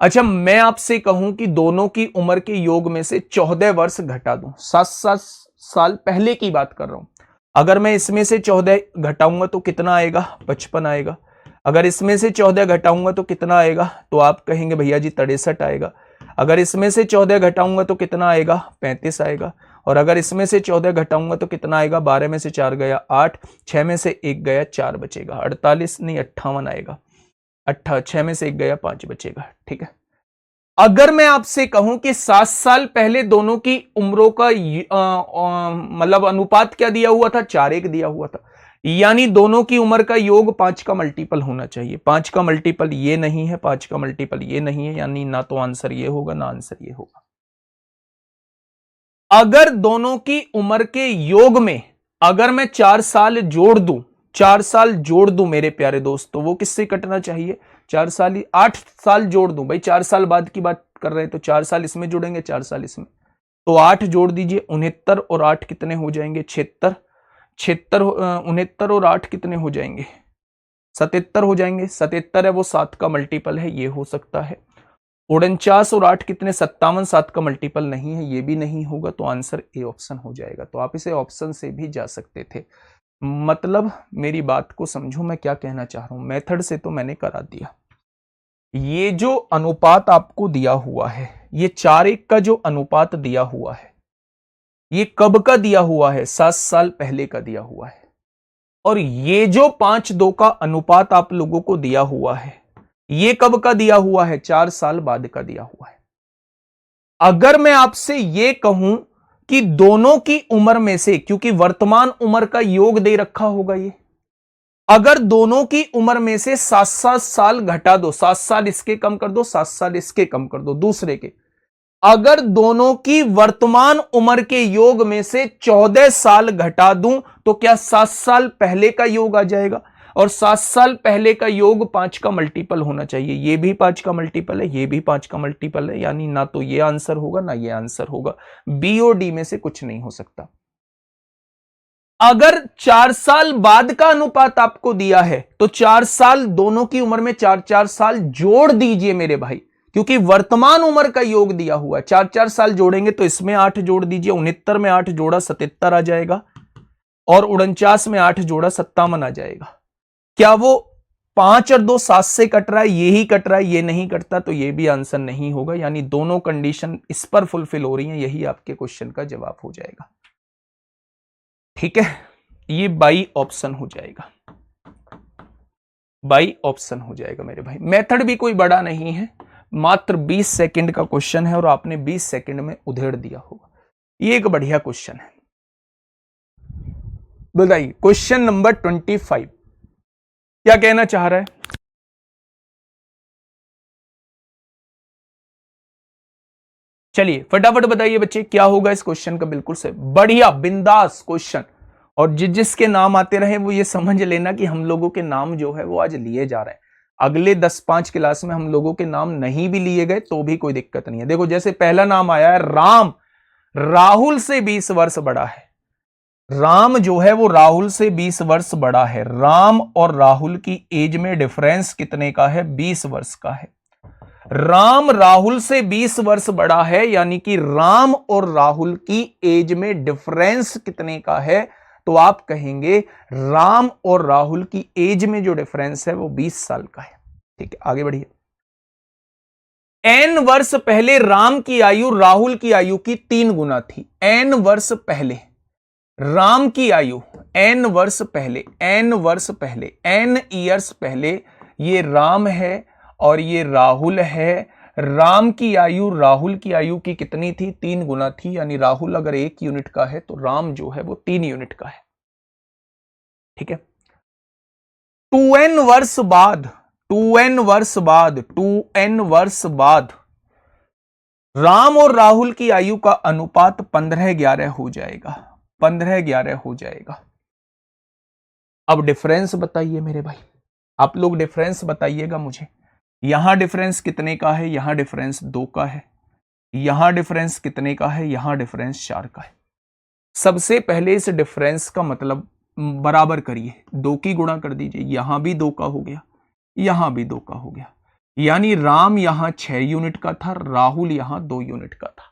अच्छा, मैं आपसे कहूं कि दोनों की उम्र के योग में से 14 वर्ष घटा दूं, 7 साल पहले की बात कर रहा हूं। अगर मैं इसमें से 14 घटाऊंगा तो कितना आएगा? 55 आएगा। अगर इसमें से 14 घटाऊंगा तो कितना आएगा? तो आप कहेंगे भैया जी 63 आएगा। अगर इसमें से 14 घटाऊंगा तो कितना आएगा? 35 आएगा। और अगर इसमें से 14 घटाऊंगा तो कितना आएगा? 12 में से 4 गया 8, 6 में से 1 गया 4 बचेगा, 48 नहीं 58 आएगा। 6 में से 1 गया 5 बचेगा। ठीक है। अगर मैं आपसे कहूं कि 7 साल पहले दोनों की उम्रों का मतलब अनुपात क्या दिया हुआ था? 4:1 दिया हुआ था। यानी दोनों की उम्र का योग 5 का मल्टीपल होना चाहिए। 5 का मल्टीपल ये नहीं है, 5 का मल्टीपल ये नहीं है, यानी ना तो आंसर ये होगा ना आंसर ये होगा। अगर दोनों की उम्र के योग में अगर मैं 4 साल जोड़ दूं, 4 साल जोड़ दूं मेरे प्यारे दोस्त, तो वो किससे कटना चाहिए? 4 साल ही 8 साल जोड़ दूं भाई, 4 साल बाद की बात कर रहे हैं तो 4 साल इसमें जोड़ेंगे, 4 साल इसमें, तो 8 जोड़ दीजिए, 69 और 8 कितने हो जाएंगे? 76। 69 और 8 कितने हो जाएंगे? 77 हो जाएंगे। 77 है वो 7 का मल्टीपल है, ये हो सकता है। 49 और 8 कितने? 57, 7 का मल्टीपल नहीं है, ये भी नहीं होगा। तो आंसर ए ऑप्शन हो जाएगा। तो आप इसे ऑप्शन से भी जा सकते थे। मतलब मेरी बात को समझो, मैं क्या कहना चाह रहा हूं। मेथड से तो मैंने करा दिया। ये जो अनुपात आपको दिया हुआ है, ये 4:1 का जो अनुपात दिया हुआ है, ये कब का दिया हुआ है? 7 साल पहले का दिया हुआ है। और ये जो 5:2 का अनुपात आप लोगों को दिया हुआ है, ये कब का दिया हुआ है? 4 साल बाद का दिया हुआ है। अगर मैं आपसे यह कहूं कि दोनों की उम्र में से, क्योंकि वर्तमान उम्र का योग दे रखा होगा ये, अगर दोनों की उम्र में से 7-7 साल घटा दो, 7 साल इसके कम कर दो, 7 साल इसके कम कर दो, दूसरे के, अगर दोनों की वर्तमान उम्र के योग में से 14 साल घटा दूं तो क्या 7 साल पहले का योग आ जाएगा? और 7 साल पहले का योग 5 का मल्टीपल होना चाहिए। ये भी 5 का मल्टीपल है, ये भी 5 का मल्टीपल है, यानी ना तो ये आंसर होगा ना ये आंसर होगा। बी और डी में से कुछ नहीं हो सकता। अगर 4 साल बाद का अनुपात आपको दिया है तो 4 साल दोनों की उम्र में 4-4 साल जोड़ दीजिए मेरे भाई, क्योंकि वर्तमान उम्र का योग दिया हुआ है। 4-4 साल जोड़ेंगे तो इसमें 8 जोड़ दीजिए, 69 में 8 जोड़ा 77 आ जाएगा, और 49 में 8 जोड़ा 57 आ जाएगा। क्या वो 5 और 2 7 से कट रहा है? ये ही कट रहा है, ये नहीं कटता, तो ये भी आंसर नहीं होगा। यानी दोनों कंडीशन इस पर फुलफिल हो रही हैं, यही आपके क्वेश्चन का जवाब हो जाएगा। ठीक है, ये बाई ऑप्शन हो जाएगा, बाई ऑप्शन हो जाएगा मेरे भाई। मेथड भी कोई बड़ा नहीं है, मात्र 20 सेकंड का क्वेश्चन है और आपने 20 सेकंड में उधेड़ दिया होगा। ये एक बढ़िया क्वेश्चन है। बताइए क्वेश्चन नंबर 25 क्या कहना चाह रहा है? चलिए फटाफट बताइए बच्चे, क्या होगा इस क्वेश्चन का? बिल्कुल सही, बढ़िया, बिंदास क्वेश्चन। और जिसके नाम आते रहे वो ये समझ लेना कि हम लोगों के नाम जो है वो आज लिए जा रहे हैं। अगले 10-5 क्लास में हम लोगों के नाम नहीं भी लिए गए तो भी कोई दिक्कत नहीं है। देखो जैसे पहला नाम आया है राम, राहुल से 20 वर्ष बड़ा है। राम जो है वो राहुल से 20 वर्ष बड़ा है। राम और राहुल की एज में डिफरेंस कितने का है? 20 वर्ष का है। राम राहुल से 20 वर्ष बड़ा है, यानी कि राम और राहुल की एज में डिफरेंस कितने का है? तो आप कहेंगे राम और राहुल की एज में जो डिफरेंस है वो 20 साल का है। ठीक है, आगे बढ़िए। n वर्ष पहले राम की आयु राहुल की आयु की 3 गुना थी। n वर्ष पहले राम की आयु, n वर्ष पहले, n ईयर्स पहले ये राम है और ये राहुल है। राम की आयु राहुल की आयु की कितनी थी? 3 गुना थी। यानी राहुल अगर 1 यूनिट का है तो राम जो है वो 3 यूनिट का है। ठीक है। 2n वर्ष बाद, 2n वर्ष बाद राम और राहुल की आयु का अनुपात 15-11 हो जाएगा। 15-11 हो जाएगा। अब डिफरेंस बताइए मेरे भाई, आप लोग डिफरेंस बताइएगा मुझे। यहां डिफरेंस कितने का है? यहां डिफरेंस 2 का है। यहां डिफरेंस कितने का है? यहां डिफरेंस 4 का है। सबसे पहले इस डिफरेंस का मतलब बराबर करिए, 2 की गुणा कर दीजिए। यहां भी 2 का हो गया, यहां भी 2 का हो गया। यानी राम यहां 6 यूनिट का था, राहुल यहां 2 यूनिट का था।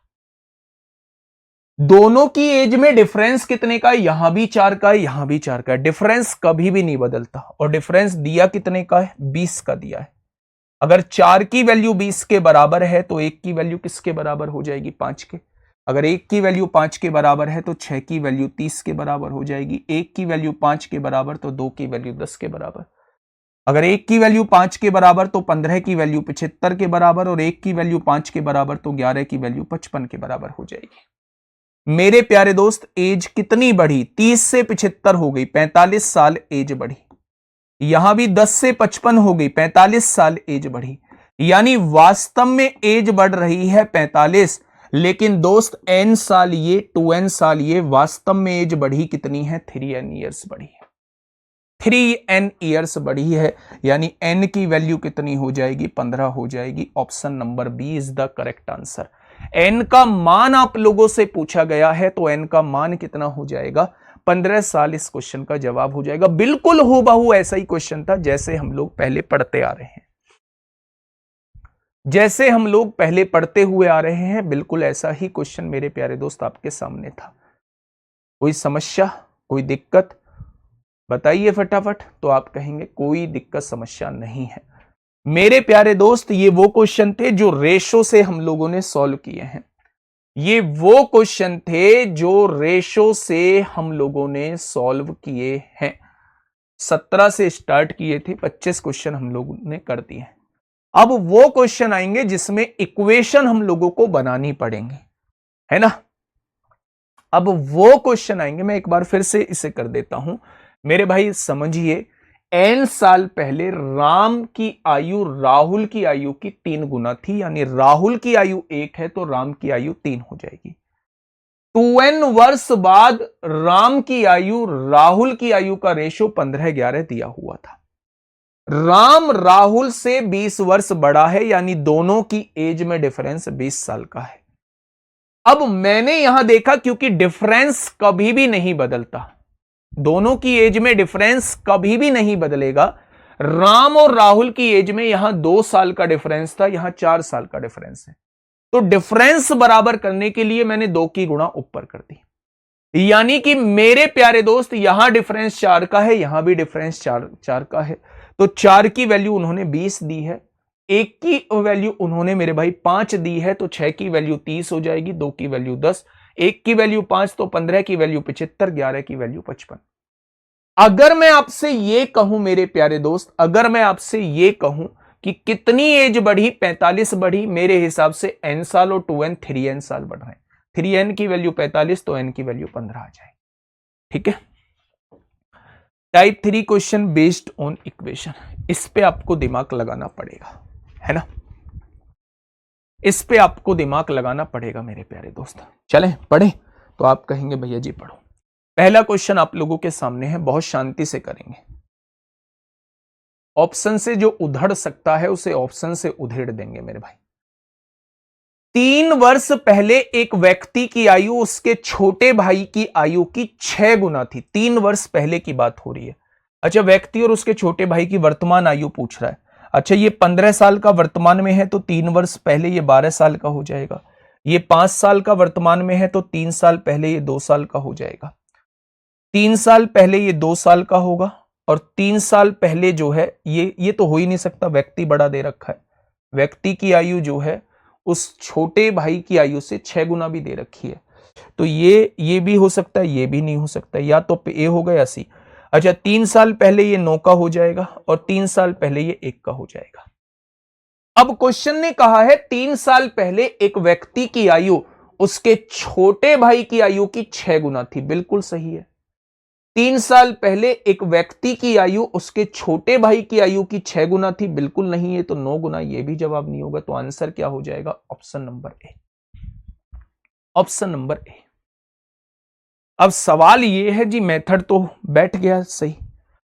दोनों की एज में डिफरेंस कितने का है? यहां भी 4 का है, यहां भी 4 का है। डिफरेंस कभी भी नहीं बदलता। और डिफरेंस दिया कितने का है? 20 का दिया है। अगर 4 की वैल्यू 20 के बराबर है तो 1 की वैल्यू किसके बराबर हो जाएगी? 5 के। अगर 1 की वैल्यू 5 के बराबर है तो 6 की वैल्यू 30 के बराबर हो जाएगी। 1 की वैल्यू 5 के बराबर तो 2 की वैल्यू 10 के बराबर। अगर 1 की वैल्यू 5 के बराबर तो 15 की वैल्यू 75 के बराबर, और 1 की वैल्यू 5 के बराबर तो 11 की वैल्यू 55 के बराबर हो जाएगी। मेरे प्यारे दोस्त, एज कितनी बढ़ी? 30 से 75 हो गई, 45 साल एज बढ़ी। यहां भी 10 से 55 हो गई, 45 साल एज बढ़ी। यानी वास्तव में एज बढ़ रही है 45, लेकिन दोस्त n साल ये, 2n साल ये, वास्तव में एज बढ़ी कितनी है? 3n ईयर्स बढ़ी है। 3n ईयर्स बढ़ी है। यानी n की वैल्यू कितनी हो जाएगी? 15 हो जाएगी। Option number B is the correct answer. n का मान आप लोगों से पूछा गया है तो n का मान कितना हो जाएगा? 15 साल इस क्वेश्चन का जवाब हो जाएगा। बिल्कुल हूबहू ऐसा ही क्वेश्चन था जैसे हम लोग पहले पढ़ते आ रहे हैं, जैसे हम लोग पहले पढ़ते हुए आ रहे हैं, बिल्कुल ऐसा ही क्वेश्चन मेरे प्यारे दोस्त आपके सामने था। कोई समस्या, कोई दिक्कत बताइए फटाफट, तो आप कहेंगे कोई दिक्कत समस्या नहीं है। मेरे प्यारे दोस्त, ये वो क्वेश्चन थे जो रेशो से हम लोगों ने सॉल्व किए हैं। ये वो क्वेश्चन थे जो रेशो से हम लोगों ने सॉल्व किए हैं। 17 से स्टार्ट किए थे, 25 क्वेश्चन हम लोगों ने कर दिए हैं। अब वो क्वेश्चन आएंगे जिसमें इक्वेशन हम लोगों को बनानी पड़ेंगी, है ना। अब वो क्वेश्चन आएंगे, मैं एक बार फिर से इसे कर देता हूं मेरे भाई, समझिए। n साल पहले राम की आयु राहुल की आयु की 3 गुना थी। यानी राहुल की आयु 1 है तो राम की आयु 3 हो जाएगी। 2n वर्ष बाद राम की आयु राहुल की आयु का रेशो 15-11 दिया हुआ था। राम राहुल से 20 वर्ष बड़ा है, यानी दोनों की एज में डिफरेंस 20 साल का है। अब मैंने यहां देखा, क्योंकि डिफरेंस कभी भी नहीं बदलता, दोनों की एज में डिफरेंस कभी भी नहीं बदलेगा। राम और राहुल की एज में यहां 2 साल का डिफरेंस था, यहां 4 साल का डिफरेंस है। तो डिफरेंस बराबर करने के लिए मैंने 2 की गुणा ऊपर कर दी। यानी कि मेरे प्यारे दोस्त, यहां डिफरेंस 4 का है, यहां भी डिफरेंस 4 का है। तो 4 की वैल्यू उन्होंने 20 दी है, 1 की वैल्यू उन्होंने मेरे भाई 5 दी है, तो 6 की वैल्यू 30 हो जाएगी, 2 की वैल्यू 10, 1 की वैल्यू 5, तो 15 की वैल्यू 75, 11 की वैल्यू 55। अगर मैं आपसे यह कहूं मेरे प्यारे दोस्त, अगर मैं आपसे यह कहूं कि कितनी एज बढ़ी, 45 बढ़ी, मेरे हिसाब से n साल और 2n 3n साल बढ़ रहे हैं। 3n की वैल्यू 45 तो n की वैल्यू 15 आ जाएगी। ठीक है। Type 3 question based on equation, इस पे आपको दिमाग लगाना पड़ेगा, है ना। इस पे आपको दिमाग लगाना पड़ेगा मेरे प्यारे दोस्त। चलें पढ़े, तो आप कहेंगे भैया जी पढ़ो। पहला क्वेश्चन आप लोगों के सामने है, बहुत शांति से करेंगे। ऑप्शन से जो उधड़ सकता है उसे ऑप्शन से उधेड़ देंगे मेरे भाई। 3 वर्ष पहले एक व्यक्ति की आयु उसके छोटे भाई की आयु की 6 गुना थी। 3 वर्ष पहले की बात हो रही है। अच्छा, व्यक्ति और उसके छोटे भाई की वर्तमान आयु पूछ रहा है। अच्छा, ये 15 साल का वर्तमान में है तो 3 वर्ष पहले ये 12 साल का हो जाएगा। ये 5 साल का वर्तमान में है तो 3 साल पहले ये 2 साल का हो जाएगा। 3 साल पहले ये 2 साल का होगा, और 3 साल पहले जो है ये तो हो ही नहीं सकता, व्यक्ति बड़ा दे रखा है। व्यक्ति की आयु जो है उस छोटे भाई की आयु से 6 गुना भी दे रखी है। तो ये भी हो सकता है, ये भी नहीं हो सकता, या तो ए होगा या सी। अच्छा, 3 साल पहले ये 9 का हो जाएगा और 3 साल पहले ये 1 का हो जाएगा। अब क्वेश्चन ने कहा है 3 साल पहले एक व्यक्ति की आयु उसके छोटे भाई की आयु की 6 गुना थी। बिल्कुल सही है। 3 साल पहले एक व्यक्ति की आयु उसके छोटे भाई की आयु की 6 गुना थी। बिल्कुल नहीं है, तो 9 गुना। ये भी जवाब नहीं होगा। तो आंसर क्या हो जाएगा? Option number A. Option number A. अब सवाल ये है जी, मेथड तो बैठ गया सही,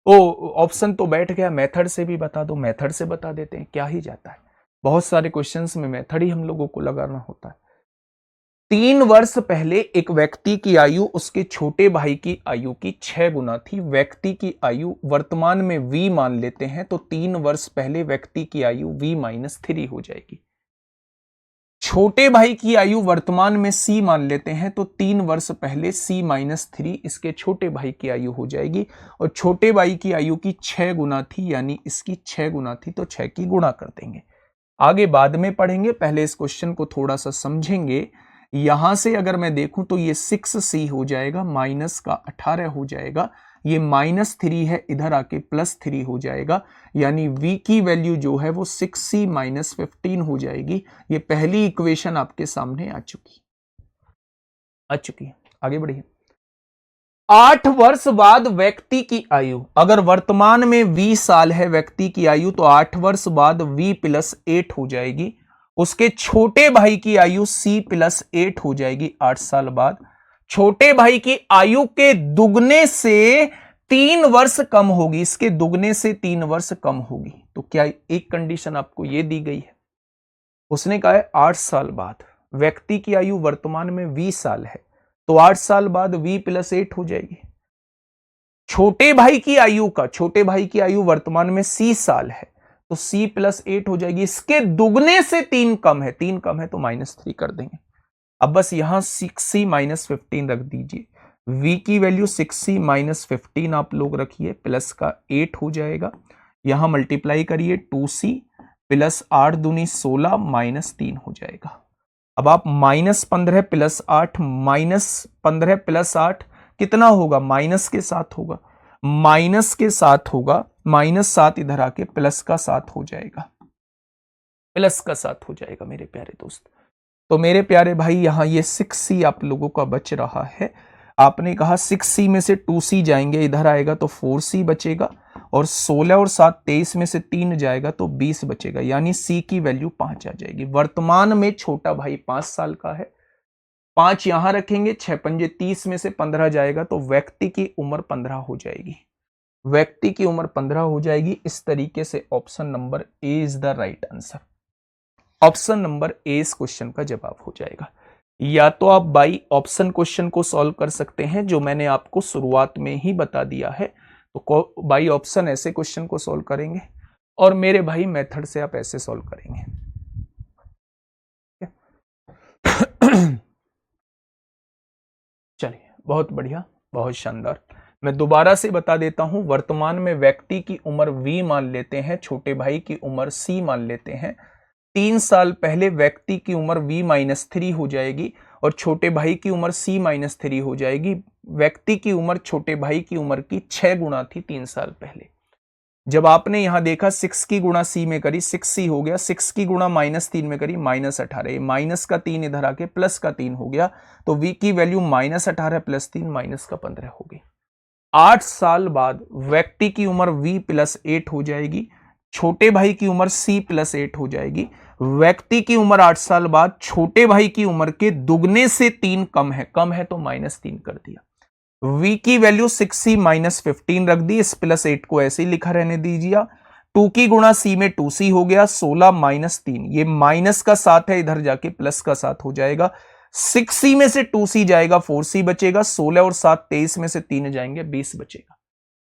ऑप्शन तो बैठ गया, मेथड से भी बता दो। मेथड से बता देते हैं, क्या ही जाता है। बहुत सारे क्वेश्चंस में मेथड ही हम लोगों को लगाना होता है। 3 वर्ष पहले एक व्यक्ति की आयु उसके छोटे भाई की आयु की 6 गुना थी। व्यक्ति की आयु वर्तमान में v मान लेते हैं, तो 3 वर्ष पहले व्यक्ति की आयु v-3 हो जाएगी। छोटे भाई की आयु वर्तमान में c मान लेते हैं, तो 3 वर्ष पहले c-3 इसके छोटे भाई की आयु हो जाएगी। और छोटे भाई की आयु की 6 गुना थी, यानी इसकी 6 गुना थी, तो 6 की गुणा कर देंगे। आगे बाद में पढ़ेंगे, पहले इस क्वेश्चन को थोड़ा सा समझेंगे। यहां से अगर मैं देखूं तो ये 6c हो जाएगा, माइनस का 18 हो जाएगा। ये -3 है, इधर आके +3 हो जाएगा, यानी v की वैल्यू जो है वो 6c-15 हो जाएगी। ये पहली इक्वेशन आपके सामने आ चुकी है। आगे बढ़िए। 8 वर्ष बाद व्यक्ति की आयु, अगर वर्तमान में 20 साल है व्यक्ति की आयु, तो 8 वर्ष बाद v+8 हो जाएगी। उसके छोटे भाई की आयु c+8 हो जाएगी 8 साल बाद। छोटे भाई की आयु के दुगने से 3 वर्ष कम होगी, इसके दुगने से 3 वर्ष कम होगी। तो क्या एक कंडीशन आपको यह दी गई है? उसने कहा है 8 साल बाद, व्यक्ति की आयु वर्तमान में 20 साल है, तो 8 साल बाद v+8 हो जाएगी। छोटे भाई की आयु वर्तमान में c साल है, तो c+8 हो जाएगी। इसके दुगने से 3 कम है, 3 कम है तो -3 कर देंगे। अब बस यहां 6c-15 रख दीजिए। v की वैल्यू 6c-15 आप लोग रखिए, प्लस का 8 हो जाएगा। यहां मल्टीप्लाई करिए, 2c प्लस 8 दूनी 16 -3 हो जाएगा। अब आप -15 + 8 -15 + 8 कितना होगा? माइनस के साथ होगा, -7 इधर आके प्लस का 7 हो जाएगा, मेरे प्यारे दोस्त। तो मेरे प्यारे भाई, यहां ये 6c आप लोगों का बच रहा है। आपने कहा 6c में से 2c जाएंगे, इधर आएगा तो 4c बचेगा, और 16 और 7 23 में से 3 जाएगा तो 20 बचेगा, यानी c की वैल्यू 5 आ जाएगी। वर्तमान में छोटा भाई 5 साल का है, 5 यहां रखेंगे, 6 पंजे 30 में से 15 जाएगा तो व्यक्ति की उम्र 15 हो जाएगी। इस तरीके से option number A is the right answer. Option number A इस क्वेश्चन का जवाब हो जाएगा। या तो आप बाई ऑप्शन क्वेश्चन को सॉल्व कर सकते हैं, जो मैंने आपको शुरुआत में ही बता दिया है। तो बाई ऑप्शन ऐसे क्वेश्चन को सॉल्व करेंगे, और मेरे भाई मेथड से आप ऐसे सॉल्व करेंगे। चलिए, बहुत बढ़िया, बहुत शानदार। मैं दोबारा से बता देता हूं, वर्तमान में व्यक्ति की उम्र v मान लेते हैं, छोटे भाई की उम्र c मान लेते हैं। 3 साल पहले व्यक्ति की उम्र v-3 हो जाएगी, और छोटे भाई की उम्र c-3 हो जाएगी। व्यक्ति की उम्र छोटे भाई की उम्र की 6 गुना थी 3 साल पहले। जब आपने यहां देखा 6 की गुणा c में करी, 6c हो गया, 6 की गुणा -3 में करी, -18, माइनस का 3 इधर आके प्लस का 3 हो गया, तो v की वैल्यू -18 + 3 -15 हो गई। 8 साल बाद व्यक्ति की उम्र v+8 हो जाएगी, छोटे भाई की उम्र c+8 हो जाएगी। व्यक्ति की उम्र 8 साल बाद छोटे भाई की उम्र के दुगने से 3 कम है तो -3 कर दिया। v की वैल्यू 6c-15 रख दी, इस +8 को ऐसे ही लिखा रहने दीजिए। 2 की गुणा c में 2c हो गया, 16 -3, ये माइनस का 7 है, इधर जाके प्लस का 7 हो जाएगा। 6c में से 2c जाएगा, 4c बचेगा, 16 और 7 23 में से 3 जाएंगे, 20 बचेगा।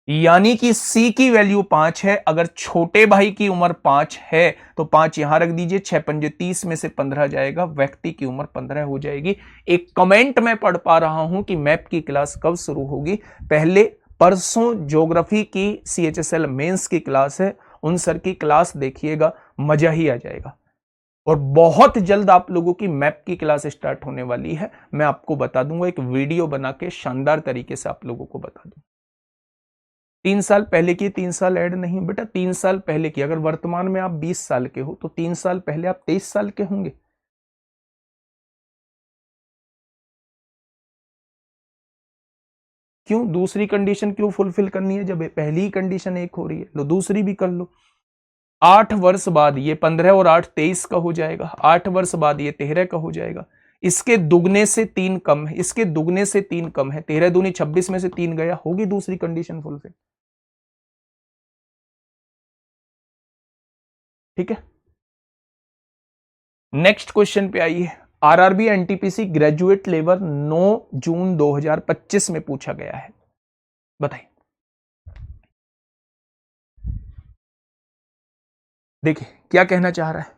यानी कि c की वैल्यू 5 है। अगर छोटे भाई की उम्र 5 है तो 5 यहां रख दीजिए, 6 पंजे 30 में से 15 जाएगा, व्यक्ति की उम्र 15 हो जाएगी। एक कमेंट में पढ़ पा रहा हूं कि मैप की क्लास कब शुरू होगी। पहले परसों ज्योग्राफी की CHSL मेंस की क्लास है, उन सर की क्लास देखिएगा, मजा ही आ जाएगा। और बहुत जल्द आप लोगों की मैप की क्लास स्टार्ट होने वाली है। मैं आपको बता दूंगा, एक वीडियो बना के शानदार तरीके से आप लोगों को बता दूं। 3 साल पहले की 3 साल ऐड नहीं बेटा, 3 साल पहले की। अगर वर्तमान में आप 20 साल के हो तो 3 साल पहले आप 23 साल के होंगे। क्यों? दूसरी कंडीशन क्यों फुलफिल करनी है जब पहली ही कंडीशन एक हो रही है? लो दूसरी भी कर लो। 8 वर्ष बाद ये 15 और 8 23 का हो जाएगा। 8 वर्ष बाद ये 13 का हो जाएगा। इसके दुगने से 3 कम है, इसके दुगने से 3 कम है। 13 दूनी 26 में से 3 गया, होगी दूसरी कंडीशन फुलफिल। ठीक है, नेक्स्ट क्वेश्चन पे आइए। आरआरबी एनटीपीसी ग्रेजुएट लेवल 9 जून 2025 में पूछा गया है, बताइए। देखिए क्या कहना चाह रहा है।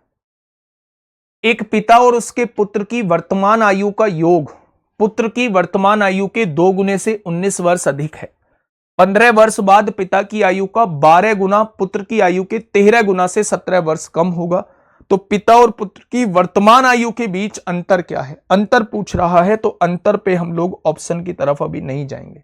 एक पिता और उसके पुत्र की वर्तमान आयु का योग पुत्र की वर्तमान आयु के 2 गुने से 19 वर्ष अधिक है। 15 वर्ष बाद पिता की आयु का 12 गुना पुत्र की आयु के 13 गुना से 17 वर्ष कम होगा। तो पिता और पुत्र की वर्तमान आयु के बीच अंतर क्या है? अंतर पूछ रहा है, तो अंतर पे हम लोग ऑप्शन की तरफ अभी नहीं जाएंगे।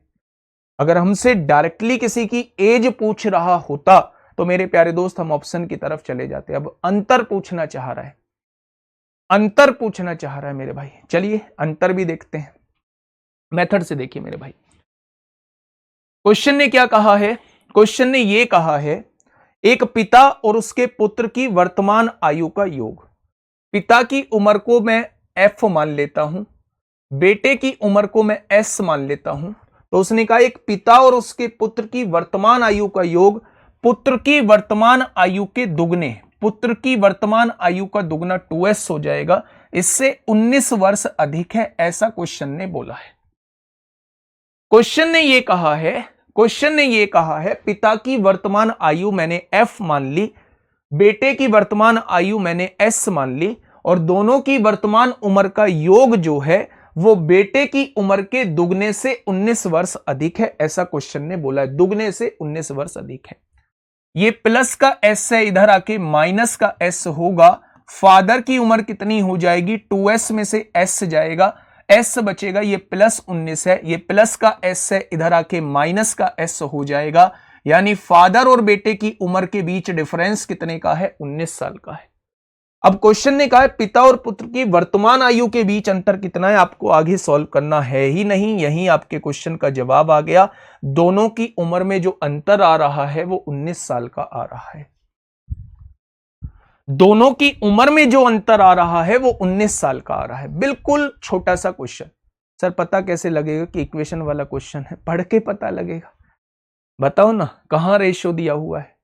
अगर हमसे डायरेक्टली किसी की एज पूछ रहा होता तो मेरे प्यारे दोस्त हम ऑप्शन की तरफ चले जाते। अब अंतर पूछना चाह रहा है, अंतर पूछना चाह रहा है मेरे भाई। चलिए अंतर भी देखते हैं, मेथड से देखिए मेरे भाई। क्वेश्चन ने क्या कहा है? क्वेश्चन ने यह कहा है एक पिता और उसके पुत्र की वर्तमान आयु का योग। पिता की उम्र को मैं एफ मान लेता हूं, बेटे की उम्र को मैं एस मान लेता हूं। तो उसने कहा एक पिता और उसके पुत्र की वर्तमान आयु का योग पुत्र की वर्तमान आयु के दुगने, पुत्र की वर्तमान आयु का दुगना 2s हो जाएगा। इससे 19 वर्ष अधिक है, ऐसा क्वेश्चन ने बोला है। क्वेश्चन ने यह कहा है, क्वेश्चन ने यह कहा है पिता की वर्तमान आयु मैंने एफ मान ली, बेटे की वर्तमान आयु मैंने एस मान ली, और दोनों की वर्तमान उम्र का योग जो है वो बेटे की उम्र के दुगने से 19 वर्ष अधिक है, ऐसा क्वेश्चन ने बोला है। दुगने से 19 वर्ष अधिक है। ये प्लस का एस है, इधर आके माइनस का एस होगा। फादर की उम्र कितनी हो जाएगी? 2s में से s जाएगा, s बचेगा, ये प्लस 19 है, ये प्लस का s है, इधर आके माइनस का s हो जाएगा। यानी फादर और बेटे की उम्र के बीच डिफरेंस कितने का है? 19 साल का है। अब क्वेश्चन ने कहा है पिता और पुत्र की वर्तमान आयु के बीच अंतर कितना है, आपको आगे सॉल्व करना है ही नहीं, यही आपके क्वेश्चन का जवाब आ गया। दोनों की उम्र में जो अंतर आ रहा है वो 19 साल का आ रहा है। दोनों की उम्र में जो अंतर आ रहा है वो 19 साल का आ रहा है। बिल्कुल छोटा सा क्वेश्चन। सर पता कैसे लगेगा कि इक्वेशन वाला क्वेश्चन है? पढ़ के पता लगेगा। बताओ ना, कहां रेशियो दिया हुआ है?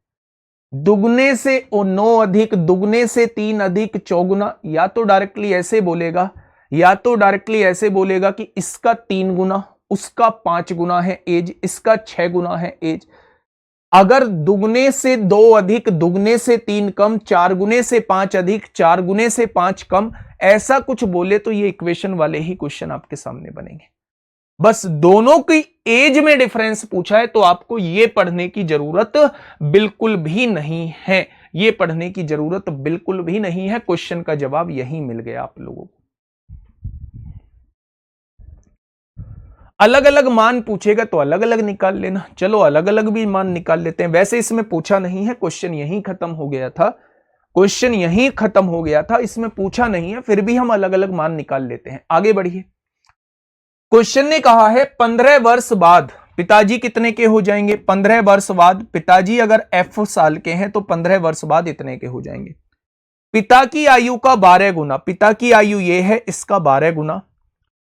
दुगने से 9 अधिक, दुगने से 3 अधिक, चौगुना। या तो डायरेक्टली ऐसे बोलेगा, या तो डायरेक्टली ऐसे बोलेगा कि इसका 3 गुना, उसका 5 गुना है एज, इसका 6 गुना है एज। अगर दुगने से 2 अधिक, दुगने से 3 कम, 4 गुने से 5 अधिक, 4 गुने से 5 कम, ऐसा कुछ बोले तो ये इक्वेशन वाले ही क्वेश्चन आपके सामने बनेंगे। बस दोनों की एज में डिफरेंस पूछा है तो आपको यह पढ़ने की जरूरत बिल्कुल भी नहीं है, यह पढ़ने की जरूरत बिल्कुल भी नहीं है। क्वेश्चन का जवाब यही मिल गया आप लोगों को। अलग अलग मान पूछेगा तो अलग अलग निकाल लेना। चलो अलग अलग भी मान निकाल लेते हैं। वैसे इसमें पूछा नहीं है, क्वेश्चन यही खत्म हो गया था, क्वेश्चन यही खत्म हो गया था, इसमें पूछा नहीं है, फिर भी हम अलग अलग मान निकाल लेते हैं। आगे बढ़िए। क्वेश्चन ने कहा है 15 वर्ष बाद पिताजी कितने के हो जाएंगे? 15 वर्ष बाद पिताजी अगर f साल के हैं तो 15 वर्ष बाद इतने के हो जाएंगे। पिता की आयु का 12 गुना, पिता की आयु ये है, इसका 12 गुना।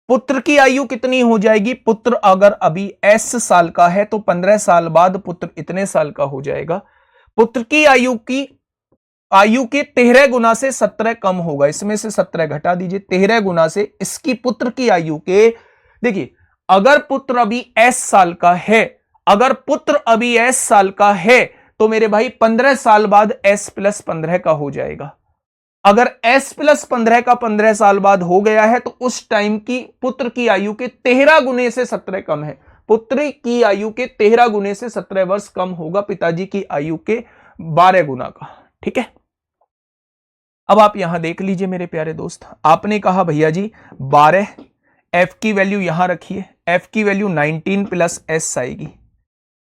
पुत्र की आयु कितनी हो जाएगी? पुत्र अगर अभी s साल का है तो 15 साल बाद पुत्र इतने साल का हो जाएगा। पुत्र की आयु के 13 गुना से 17 कम होगा, इसमें से 17 घटा दीजिए, 13 गुना से इसकी पुत्र की आयु के, देखिए अगर पुत्र अभी s साल का है, अगर पुत्र अभी s साल का है तो मेरे भाई 15 साल बाद s प्लस 15 का हो जाएगा। अगर s प्लस 15 का 15 साल बाद हो गया है तो उस टाइम की पुत्र की आयु के 13 गुने से 17 कम है। पुत्र की आयु के 13 गुने से 17 वर्ष कम होगा पिताजी की आयु के 12 गुना का। ठीक है, अब आप यहां देख लीजिए मेरे प्यारे दोस्त, आपने कहा भैया जी 12, एफ की वैल्यू यहां रखिए, एफ की वैल्यू 19 प्लस एस आएगी,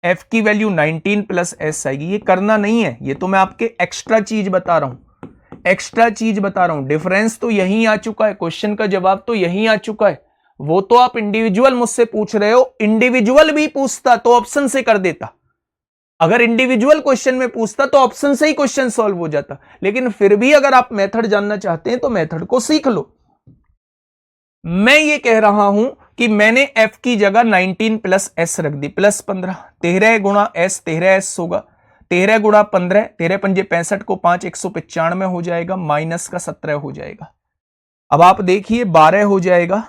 एफ की वैल्यू 19 प्लस एस आएगी। ये करना नहीं है, ये तो मैं आपके एक्स्ट्रा चीज बता रहा हूं, एक्स्ट्रा चीज बता रहा हूं। डिफरेंस तो यही आ चुका है, क्वेश्चन का जवाब तो यही आ चुका है। वो तो आप इंडिविजुअल मुझसे पूछ रहे हो, इंडिविजुअल भी पूछता तो ऑप्शन से कर देता। अगर इंडिविजुअल क्वेश्चन में पूछता तो ऑप्शन से ही क्वेश्चन सॉल्व हो जाता, लेकिन फिर भी अगर आप मेथड जानना चाहते हैं तो मेथड को सीख लो। मैं ये कह रहा हूं कि मैंने एफ की जगह 19 प्लस एस रख दी, प्लस 15, 13 गुणा एस 13 एस होगा, 13 गुणा 15, 13 पंजे 65 को 5 195 हो जाएगा, माइनस का 17 हो जाएगा। अब आप देखिए 12 हो जाएगा,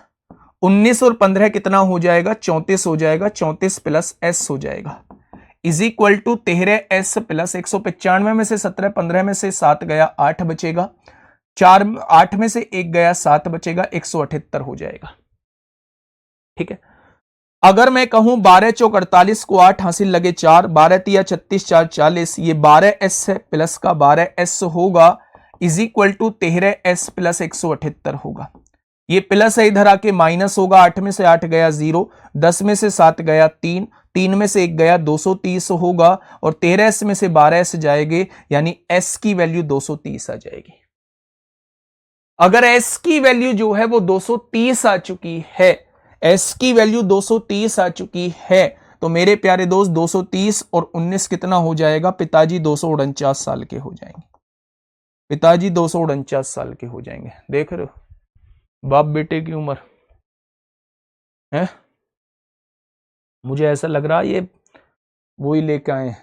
19 और 15 कितना हो जाएगा, 34 हो जाएगा, 34 प्लस एस हो जाएगा, is equal to 13 S plus 195 में से 17, 15 में से 7 गया 8 बचेगा, 8 में से 1 गया 7 बचेगा, 178 हो जाएगा। ठीक है, अगर मैं कहूं 12 चौक 48 को 8 हासिल लगे 4, 12 तिया 36 4 40, ये 12 एस है, प्लस का 12 एस होगा, is equal to 13 S plus 178 होगा। ये प्लस है, इधर आके माइनस होगा, 8 में से 8 गया 0, 10 में से 7 गया 3, 3 में से 1 गया 230 होगा, और 13 एस में से 12 एस जाएंगे, यानी एस की वैल्यू 230 आ जाएगी। अगर एस की वैल्यू जो है वो 230 आ चुकी है, एस की वैल्यू 230 आ चुकी है, तो मेरे प्यारे दोस्त 230 और 19 कितना हो जाएगा, पिताजी 249 साल के हो जाएंगे, पिताजी 249 साल के हो जाएंगे। देख रहे हो बाप बेटे की उम्र है। मुझे ऐसा लग रहा है ये वो ही लेके आए,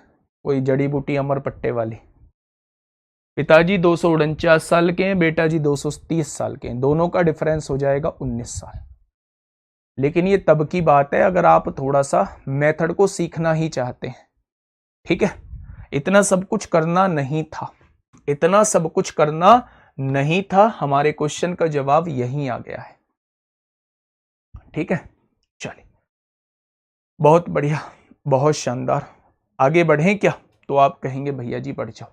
कोई जड़ी बूटी अमर पट्टे वाली। पिताजी 249 साल के हैं, बेटा जी 230 साल के हैं, दोनों का डिफरेंस हो जाएगा 19 साल। लेकिन ये तब की बात है अगर आप थोड़ा सा मेथड को सीखना ही चाहते हैं। ठीक है, इतना सब कुछ करना नहीं था, इतना सब कुछ करना नहीं था, हमारे क्वेश्चन का जवाब यहीं आ गया है। ठीक है, चलिए बहुत बढ़िया, बहुत शानदार। आगे बढ़ें क्या, तो आप कहेंगे भैया जी बढ़ जाओ।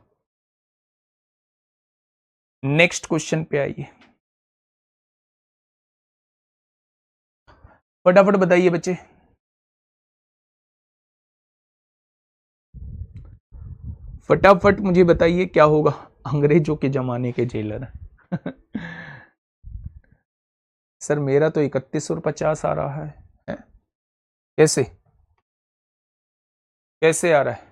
नेक्स्ट क्वेश्चन पे आइए, फटाफट बताइए बच्चे। फटाफट मुझे बताइए क्या होगा, अंग्रेजों के जमाने के जेलर। सर मेरा तो 31 और 50 आ रहा है? कैसे कैसे आ रहा है?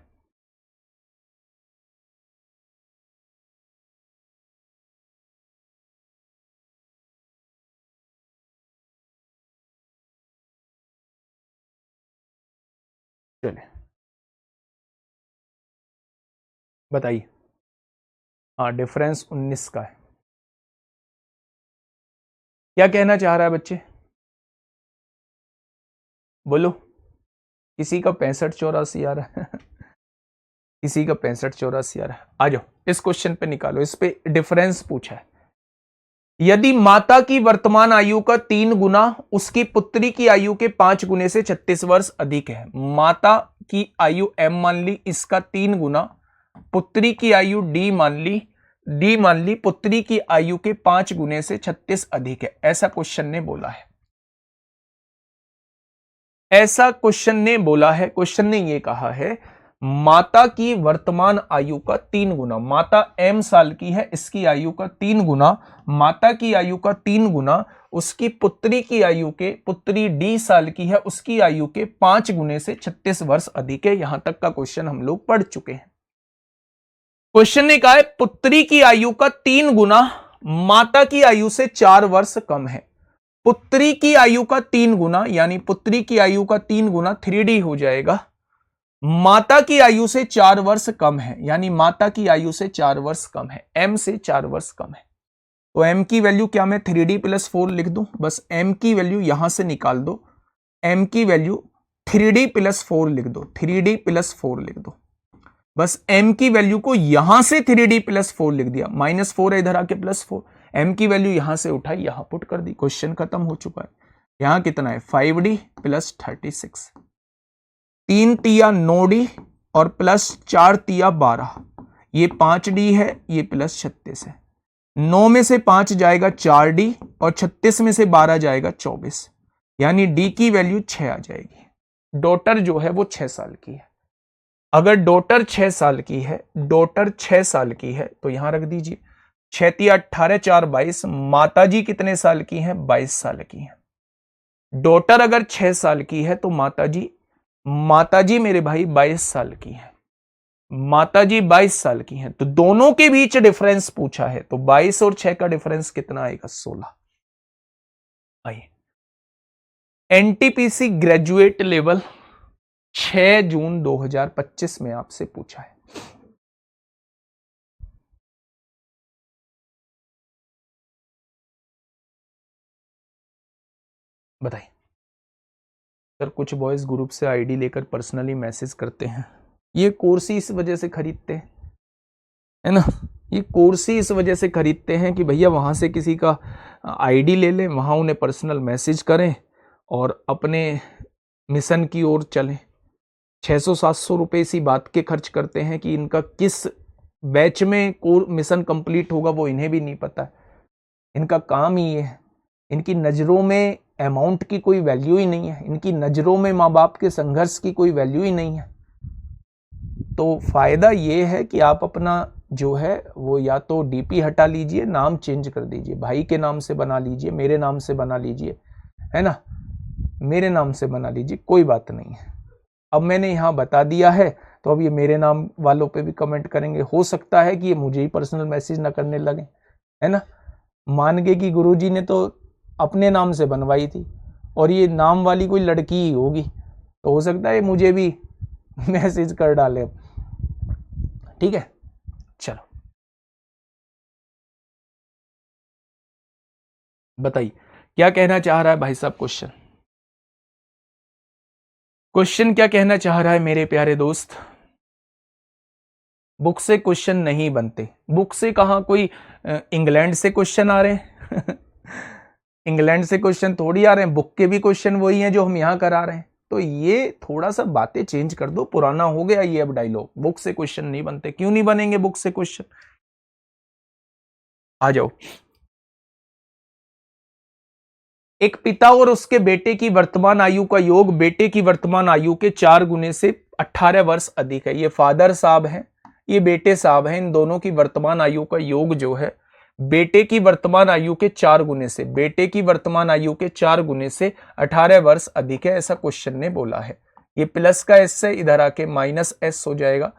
चलिए बताइए। हाँ डिफरेंस 19 का है। क्या कहना चाह रहा है बच्चे, बोलो। किसी का 65-84 आ रहा है। किसी का 65-84 आ रहा है। आ जाओ इस क्वेश्चन पे निकालो, इस पे डिफरेंस पूछा है। यदि माता की वर्तमान आयु का 3 गुना उसकी पुत्री की आयु के 5 गुने से 36 वर्ष अधिक है। माता की आयु m मान ली, इसका 3 गुना, पुत्री की आयु d मान ली, पुत्री की आयु के 5 गुने से 36 अधिक है, ऐसा क्वेश्चन ने बोला है। ऐसा क्वेश्चन ने बोला है, क्वेश्चन ने यह कहा है माता की वर्तमान आयु का 3 गुना, माता m साल की है, इसकी आयु का 3 गुना, माता की आयु का 3 गुना उसकी पुत्री की आयु के, पुत्री d साल की है, उसकी आयु के 5 गुने से 36 वर्ष अधिक है। यहां तक का क्वेश्चन हम लोग पढ़ चुके हैं। क्वेश्चन ने कहा है पुत्री की आयु का 3 गुना माता की आयु से 4 वर्ष कम है। पुत्री की आयु का 3 गुना, यानी पुत्री की आयु का 3 गुना 3D हो जाएगा, माता की आयु से 4 वर्ष कम है, यानी माता की आयु से 4 वर्ष कम है, m से 4 वर्ष कम है। तो m की वैल्यू क्या मैं 3D प्लस 4 लिख दूं, बस m की वैल्यू यहां से निकाल दो, m की वैल्यू 3D प्लस 4 लिख दो, 3D प्लस 4 लिख दो, बस m की वैल्यू को यहां से 3D प्लस 4 लिख दिया, -4 है इधर आके +4, m की वैल्यू यहां से उठाई यहां पुट कर दी, क्वेश्चन खत्म हो चुका है। यहां कितना है 5D प्लस 36, 3 तिया 9D और प्लस 4 तिया 12, ये 5D है, ये प्लस 36 है, 9 में से 5 जाएगा 4D और 36 में से 12 जाएगा 24, यानी D की वैल्यू 6 आ जाएगी। डॉटर जो है वो 6 साल की है। अगर डॉटर 6 साल की है, डॉटर 6 साल की है तो यहां रख दीजिए 6 × 18 4 22। माताजी कितने साल की हैं? 22 साल की हैं। डॉटर अगर 6 साल की है तो माताजी मेरे भाई 22 साल की है। माताजी 22 साल की हैं, तो दोनों के बीच डिफरेंस पूछा है, तो 22 और 6 का डिफरेंस कितना आएगा? 16। आइए, एनटीपीसी ग्रेजुएट लेवल 6 जून 2025 में आपसे पूछा है। बताइए सर। कुछ बॉयज ग्रुप से आईडी लेकर पर्सनली मैसेज करते हैं। ये कोर्स ही इस वजह से खरीदते हैं, है ना। ये कोर्स ही इस वजह से खरीदते हैं कि भैया वहां से किसी का आईडी ले लें, वहां उन्हें पर्सनल मैसेज करें और अपने मिशन की ओर चलें। 600-700 रुपए इसी बात के खर्च करते हैं कि इनका किस बैच में मिशन कंप्लीट होगा वो इन्हें भी नहीं पता है। इनका काम ही ये है। इनकी नज़रों में अमाउंट की कोई वैल्यू ही नहीं है, इनकी नज़रों में माँ बाप के संघर्ष की कोई वैल्यू ही नहीं है। तो फायदा ये है कि आप अपना जो है वो या तो डीपी हटा लीजिए, नाम चेंज कर दीजिए, भाई के नाम से बना लीजिए, मेरे नाम से बना लीजिए, है ना, मेरे नाम से बना लीजिए, कोई बात नहीं है। अब मैंने यहाँ बता दिया है तो अब ये मेरे नाम वालों पे भी कमेंट करेंगे। हो सकता है कि ये मुझे ही पर्सनल मैसेज ना करने लगे, है ना। मान के कि गुरुजी ने तो अपने नाम से बनवाई थी और ये नाम वाली कोई लड़की ही होगी, तो हो सकता है मुझे भी मैसेज कर डाले अब। ठीक है, चलो बताइए क्या कहना चाह रहा है भाई साहब। क्वेश्चन क्या कहना चाह रहा है मेरे प्यारे दोस्त। बुक से क्वेश्चन नहीं बनते। बुक से कहां, कोई इंग्लैंड से क्वेश्चन आ रहे हैं इंग्लैंड से क्वेश्चन थोड़ी आ रहे हैं, बुक के भी क्वेश्चन वही हैं जो हम यहां करा रहे हैं। तो ये थोड़ा सा बातें चेंज कर दो, पुराना हो गया ये अब डायलॉग। बुक से क्वेश्चन नहीं बनते। क्यों नहीं बनेंगे बुक से क्वेश्चन? आ जाओ। एक पिता और उसके बेटे की वर्तमान आयु का योग बेटे की वर्तमान आयु के 4 गुने से 18 वर्ष अधिक है। ये फादर साहब हैं, ये बेटे साहब हैं। इन दोनों की वर्तमान आयु का योग जो है बेटे की वर्तमान आयु के 4 गुने से, बेटे की वर्तमान आयु के 4 गुने से 18 वर्ष अधिक है, ऐसा क्वेश्चन ने बोला है। ये प्लस का एस से इधर आके माइनस एस हो जाएगा।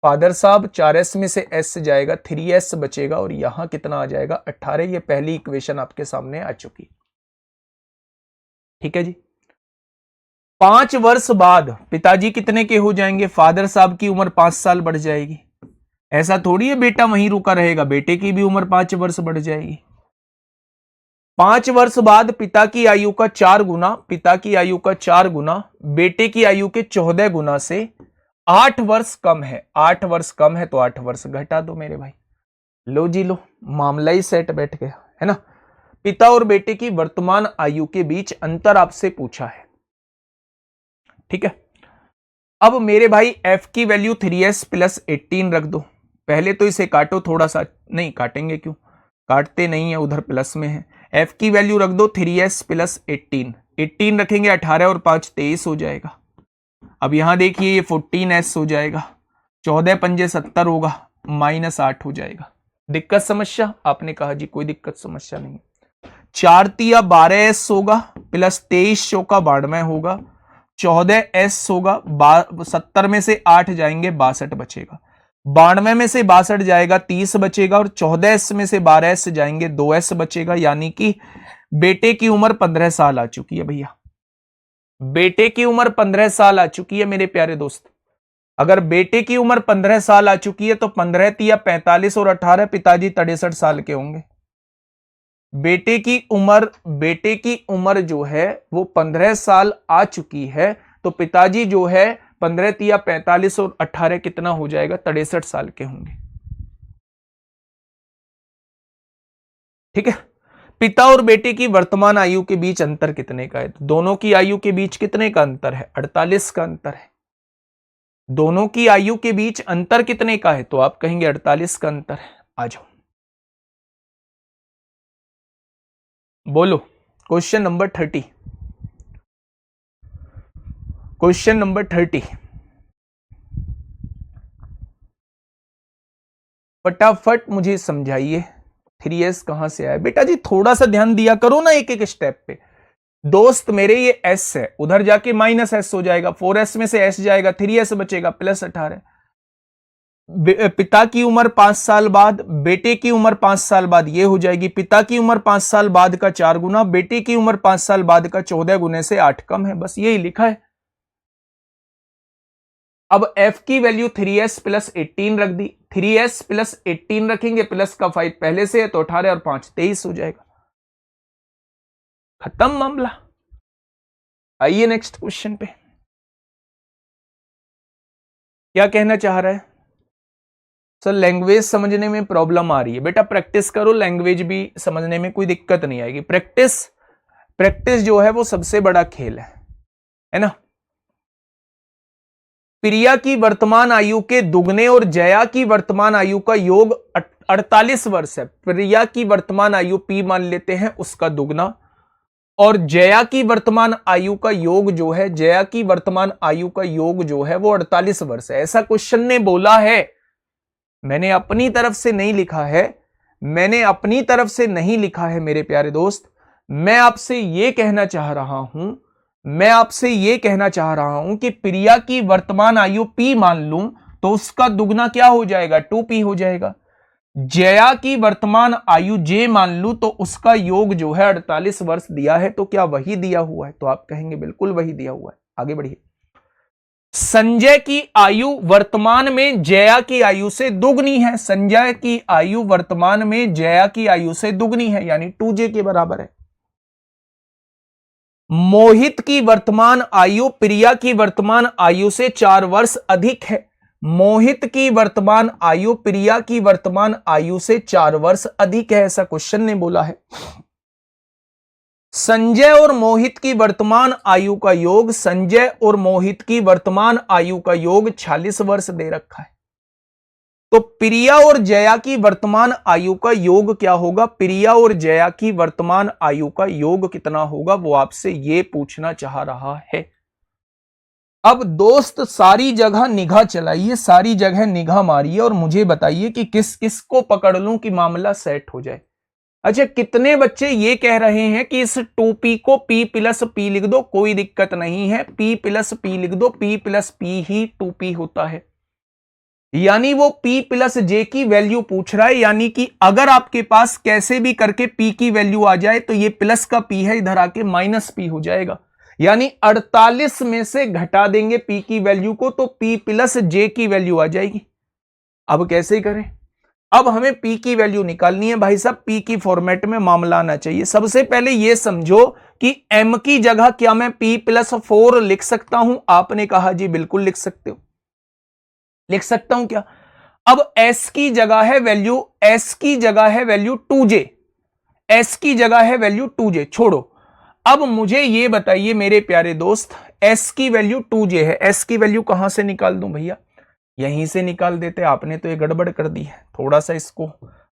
फादर साहब 4s में से s जाएगा, 3s बचेगा और यहां कितना आ जाएगा? 18। ये पहली इक्वेशन आपके सामने आ चुकी। ठीक है जी। 5 वर्ष बाद पिताजी कितने के हो जाएंगे? फादर साहब की उम्र 5 साल बढ़ जाएगी। ऐसा थोड़ी है बेटा वहीं रुका रहेगा, बेटे की भी उम्र 5 वर्ष बढ़ जाएगी। 5 वर्ष बाद पिता की आयु का 4 गुना, पिता की आयु का 4 गुना बेटे की आयु के 14 गुना से 8 वर्ष कम है। 8 वर्ष कम है तो 8 वर्ष घटा दो मेरे भाई। लो जी लो, मामला ही सेट बैठ गया, है ना। पिता और बेटे की वर्तमान आयु के बीच अंतर आपसे पूछा है। ठीक है, अब मेरे भाई f की वैल्यू 3s प्लस 18 रख दो। पहले तो इसे काटो थोड़ा सा, नहीं काटेंगे क्यों, काटते नहीं है, उधर प्लस में है। f की वैल्यू रख दो 3s प्लस 18, 18 रखेंगे 18 और 5 23 हो जाएगा। अब यहां देखिए ये 14s हो जाएगा, 14 पंजे 70 होगा, माइनस 8 हो जाएगा। दिक्कत समस्या? आपने कहा जी कोई दिक्कत समस्या नहीं। 4 तिया 12s होगा प्लस 23 चौका 92 होगा, 14s होगा। 70 में से 8 जाएंगे 62 बचेगा, 92 में से 62 जाएगा 30 बचेगा और 14s में से 12s जाएंगे 2s बचेगा। यानी कि बेटे की उम्र 15 साल आ चुकी है भैया। बेटे की उम्र 15 साल आ चुकी है मेरे प्यारे दोस्त। अगर बेटे की उम्र 15 साल आ चुकी है तो 15 तिया 45 और 18 पिताजी 63 साल के होंगे। बेटे की उम्र जो है वो 15 साल आ चुकी है, तो पिताजी जो है 15 तिया 45 और 18 कितना हो जाएगा? 63 साल के होंगे। ठीक है, पिता और बेटे की वर्तमान आयु के बीच अंतर कितने का है? तो दोनों की आयु के बीच कितने का अंतर है? 48 का अंतर है। दोनों की आयु के बीच अंतर कितने का है? तो आप कहेंगे 48 का अंतर है। आ जाओ। बोलो क्वेश्चन नंबर 30, क्वेश्चन नंबर 30, फटाफट मुझे समझाइए 3s कहां से आया। बेटा जी थोड़ा सा ध्यान दिया करो ना एक एक स्टेप पे। दोस्त मेरे ये s है, उधर जाके -s हो जाएगा, 4s में से s जाएगा, 3s बचेगा, +18। पिता की उम्र 5 साल बाद, बेटे की उम्र 5 साल बाद ये हो जाएगी। पिता की उम्र 5 साल बाद का 4 गुना, बेटे की उम्र 5 साल बाद का 14 गुने से 8 कम है, बस यही लिखा है। अब f की वैल्यू 3s + 18 रख दी, 3s + 18 रखेंगे, प्लस का 5 पहले से है तो 18 और 5 23 हो जाएगा, खत्म मामला। आइए नेक्स्ट क्वेश्चन पे, क्या कहना चाह रहा है सर? लैंग्वेज समझने में प्रॉब्लम आ रही है। बेटा प्रैक्टिस करो, लैंग्वेज भी समझने में कोई दिक्कत नहीं आएगी। प्रैक्टिस, प्रैक्टिस जो है वो सबसे बड़ा खेल है ना। प्रिया की वर्तमान आयु के दुगने और जया की वर्तमान आयु का योग 48 वर्ष है। प्रिया की वर्तमान आयु p मान लेते हैं, उसका दुगना, और जया की वर्तमान आयु का योग जो है, जया की वर्तमान आयु का योग जो है वो 48 वर्ष है। ऐसा क्वेश्चन ने बोला है, मैंने अपनी तरफ से नहीं लिखा है, मैंने अपनी तरफ से नहीं लिखा है मेरे प्यारे दोस्त। मैं आपसे यह कहना चाह रहा हूं, मैं आपसे यह कहना चाह रहा हूं कि प्रिया की वर्तमान आयु p मान लूं तो उसका दुगना क्या हो जाएगा, 2p हो जाएगा। जया की वर्तमान आयु j मान लूं तो उसका योग जो है 48 वर्ष दिया है, तो क्या वही दिया हुआ है? तो आप कहेंगे बिल्कुल वही दिया हुआ है। आगे बढ़िए। संजय की आयु वर्तमान में जया की आयु से दुगनी है। संजय की आयु वर्तमान में जया की आयु से दुगनी है, यानी 2j के बराबर है। मोहित की वर्तमान आयु प्रिया की वर्तमान आयु से 4 वर्ष अधिक है। मोहित की वर्तमान आयु प्रिया की वर्तमान आयु से 4 वर्ष अधिक है, ऐसा क्वेश्चन ने बोला है। संजय और मोहित की वर्तमान आयु का योग, संजय और मोहित की वर्तमान आयु का योग 46 वर्ष दे रखा है। तो प्रिया और जया की वर्तमान आयु का योग क्या होगा? प्रिया और जया की वर्तमान आयु का योग कितना होगा, वो आपसे ये पूछना चाह रहा है। अब दोस्त सारी जगह निगाह चलाइए, सारी जगह निगाह मारिए और मुझे बताइए कि किस किस को पकड़ लूं कि मामला सेट हो जाए। अच्छा, कितने बच्चे ये कह रहे हैं कि इस 2p को p + p लिख दो, कोई दिक्कत नहीं है, p + p लिख दो, p + p ही 2p होता है। यानी वो p + j की वैल्यू पूछ रहा है, यानी कि अगर आपके पास कैसे भी करके p की वैल्यू आ जाए तो ये प्लस का p है, इधर आके -p हो जाएगा। यानी 48 में से घटा देंगे p की वैल्यू को तो p + j की वैल्यू आ जाएगी। अब कैसे करें? अब हमें p की वैल्यू निकालनी है भाई साहब, p की फॉर्मेट में मामला आना चाहिए। सबसे पहले यह समझो कि m की जगह क्या मैं p + 4 लिख सकता हूं? आपने कहा जी बिल्कुल लिख सकते हो। लिख सकता हूं क्या? अब s की जगह है वैल्यू, s की जगह है वैल्यू 2j, s की जगह है वैल्यू 2j, छोड़ो। अब मुझे यह बताइए मेरे प्यारे दोस्त, s की वैल्यू 2j है, s की वैल्यू कहां से निकाल दूं भैया? यहीं से निकाल देते। आपने तो ये गड़बड़ कर दी है, थोड़ा सा इसको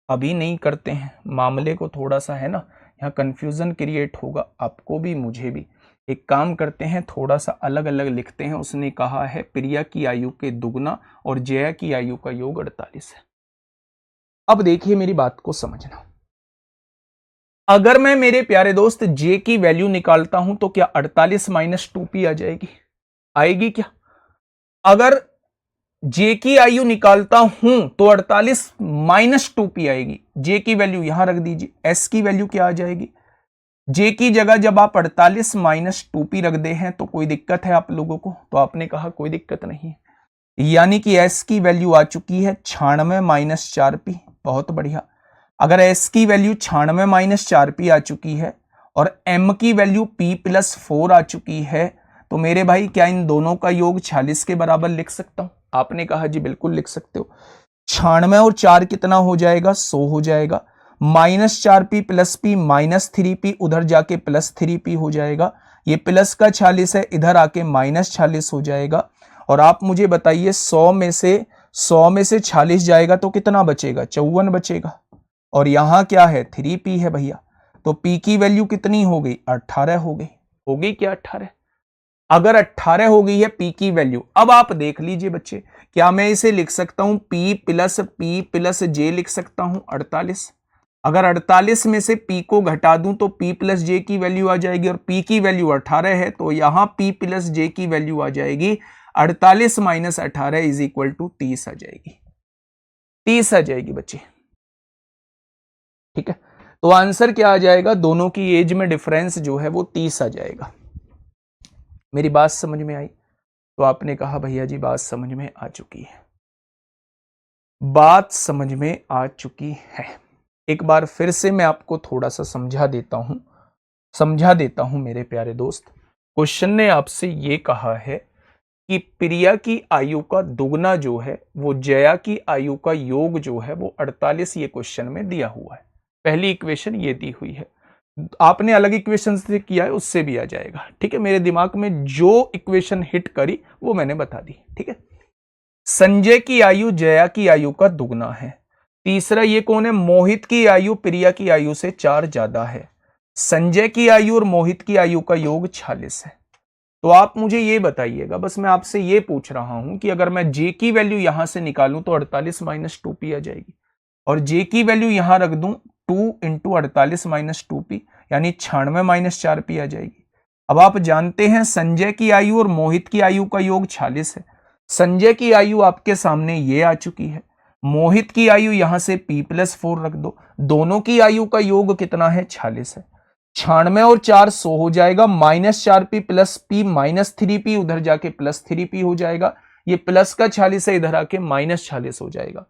अभी नहीं करते हैं, मामले को थोड़ा सा है ना, यहाँ कंफ्यूजन क्रिएट होगा आपको भी मुझे भी। एक काम करते हैं, थोड़ा सा अलग अलग लिखते हैं। उसने कहा है प्रिया की आयु के दुगना और जया की आयु का योग 48 है। अब देखिए मेरी बात को समझना, अगर मैं मेरे प्यारे दोस्त j की वैल्यू निकालता हूं तो क्या 48 - 2p आ जाएगी? आएगी क्या? अगर j की आयु निकालता हूं तो 48 - 2p आएगी। j की वैल्यू यहां रख दीजिए, s की वैल्यू क्या आ जाएगी? j की जगह जब आप 48 - 2p रख दे हैं तो कोई दिक्कत है आप लोगों को? तो आपने कहा कोई दिक्कत नहीं है, यानी कि s की वैल्यू आ चुकी है 96 - 4p। बहुत बढ़िया। अगर s की वैल्यू 96 - 4p आ चुकी है और m की वैल्यू p + 4 आ चुकी है, तो मेरे भाई क्या इन दोनों का योग 46 के बराबर लिख सकता हूं? आपने कहा जी बिल्कुल लिख सकते हो। 96 और 4 कितना हो जाएगा? 100 हो जाएगा। -4p + p -3p, उधर जाके +3p हो जाएगा। ये प्लस का 46 है, इधर आके -46 हो जाएगा। और आप मुझे बताइए 100 में से 46 जाएगा तो कितना बचेगा? 54 बचेगा। और यहां क्या है? 3p है भैया। तो P की वैल्यू कितनी हो गई? 18 हो गई। हो गई क्या 18? अगर 18 हो गई है P की वैल्यू, अब आप देख लीजिए बच्चे, क्या मैं इसे लिख सकता हूं P प्लस J लिख सकता हूं 48? अगर 48 में से P को घटा दूं तो P प्लस J की वैल्यू आ जाएगी, और P की वैल्यू 18 है तो यहां P प्लस J की वैल्यू आ जाएगी 48 माइनस 18 इज इक्वल टू 30 आ जाएगी। 30 आ जाएगी बच्चे, ठीक है। तो आंसर क्या आ जाएगा? दोनों की एज में डिफरेंस जो है वो 30 आ जाएगा। मेरी बात समझ में आई? तो आपने कहा भैया जी बात समझ में आ चुकी है। बात समझ में आ चुकी है। एक बार फिर से मैं आपको थोड़ा सा समझा देता हूं मेरे प्यारे दोस्त। क्वेश्चन ने आपसे ये कहा है कि प्रिया की आयु का दुगना जो है वो जया की आयु का योग जो है वो 48 ये क्वेश्चन में दिया हुआ है। पहली इक्वेशन ये दी हुई है, आपने अलग इक्वेशन से किया है उससे भी आ जाएगा, ठीक है। मेरे दिमाग में जो इक्वेशन हिट करी वो मैंने बता दी, ठीक है। संजय की आयु जया की आयु का दुगना है। तीसरा ये कौन है? मोहित की आयु प्रिया की आयु से 4 ज्यादा है। संजय की आयु और मोहित की आयु का योग 46 है। तो आप मुझे ये बताइएगा, बस मैं आपसे ये पूछ रहा हूं कि अगर मैं जे की वैल्यू यहां से निकालूं तो 48 माइनस 2p आ जाएगी, और जे की वैल्यू यहां रख दूं 2 इंटू 48 माइनस 2p यानी 96 माइनस 4p आ जाएगी। अब आप जानते हैं संजय की आयु और मोहित की आयु का योग 46 है। संजय की आयु आपके सामने ये आ चुकी है, मोहित की आयु यहां से p प्लस 4 रख दो, दोनों की आयु का योग कितना है? 46 है। 96 और 4 100 हो जाएगा, minus 4p plus p minus 3p, उधर जाके प्लस 3p हो जाएगा। ये प्लस का 46 है, इधर आके माइनस 46 हो जाएगा।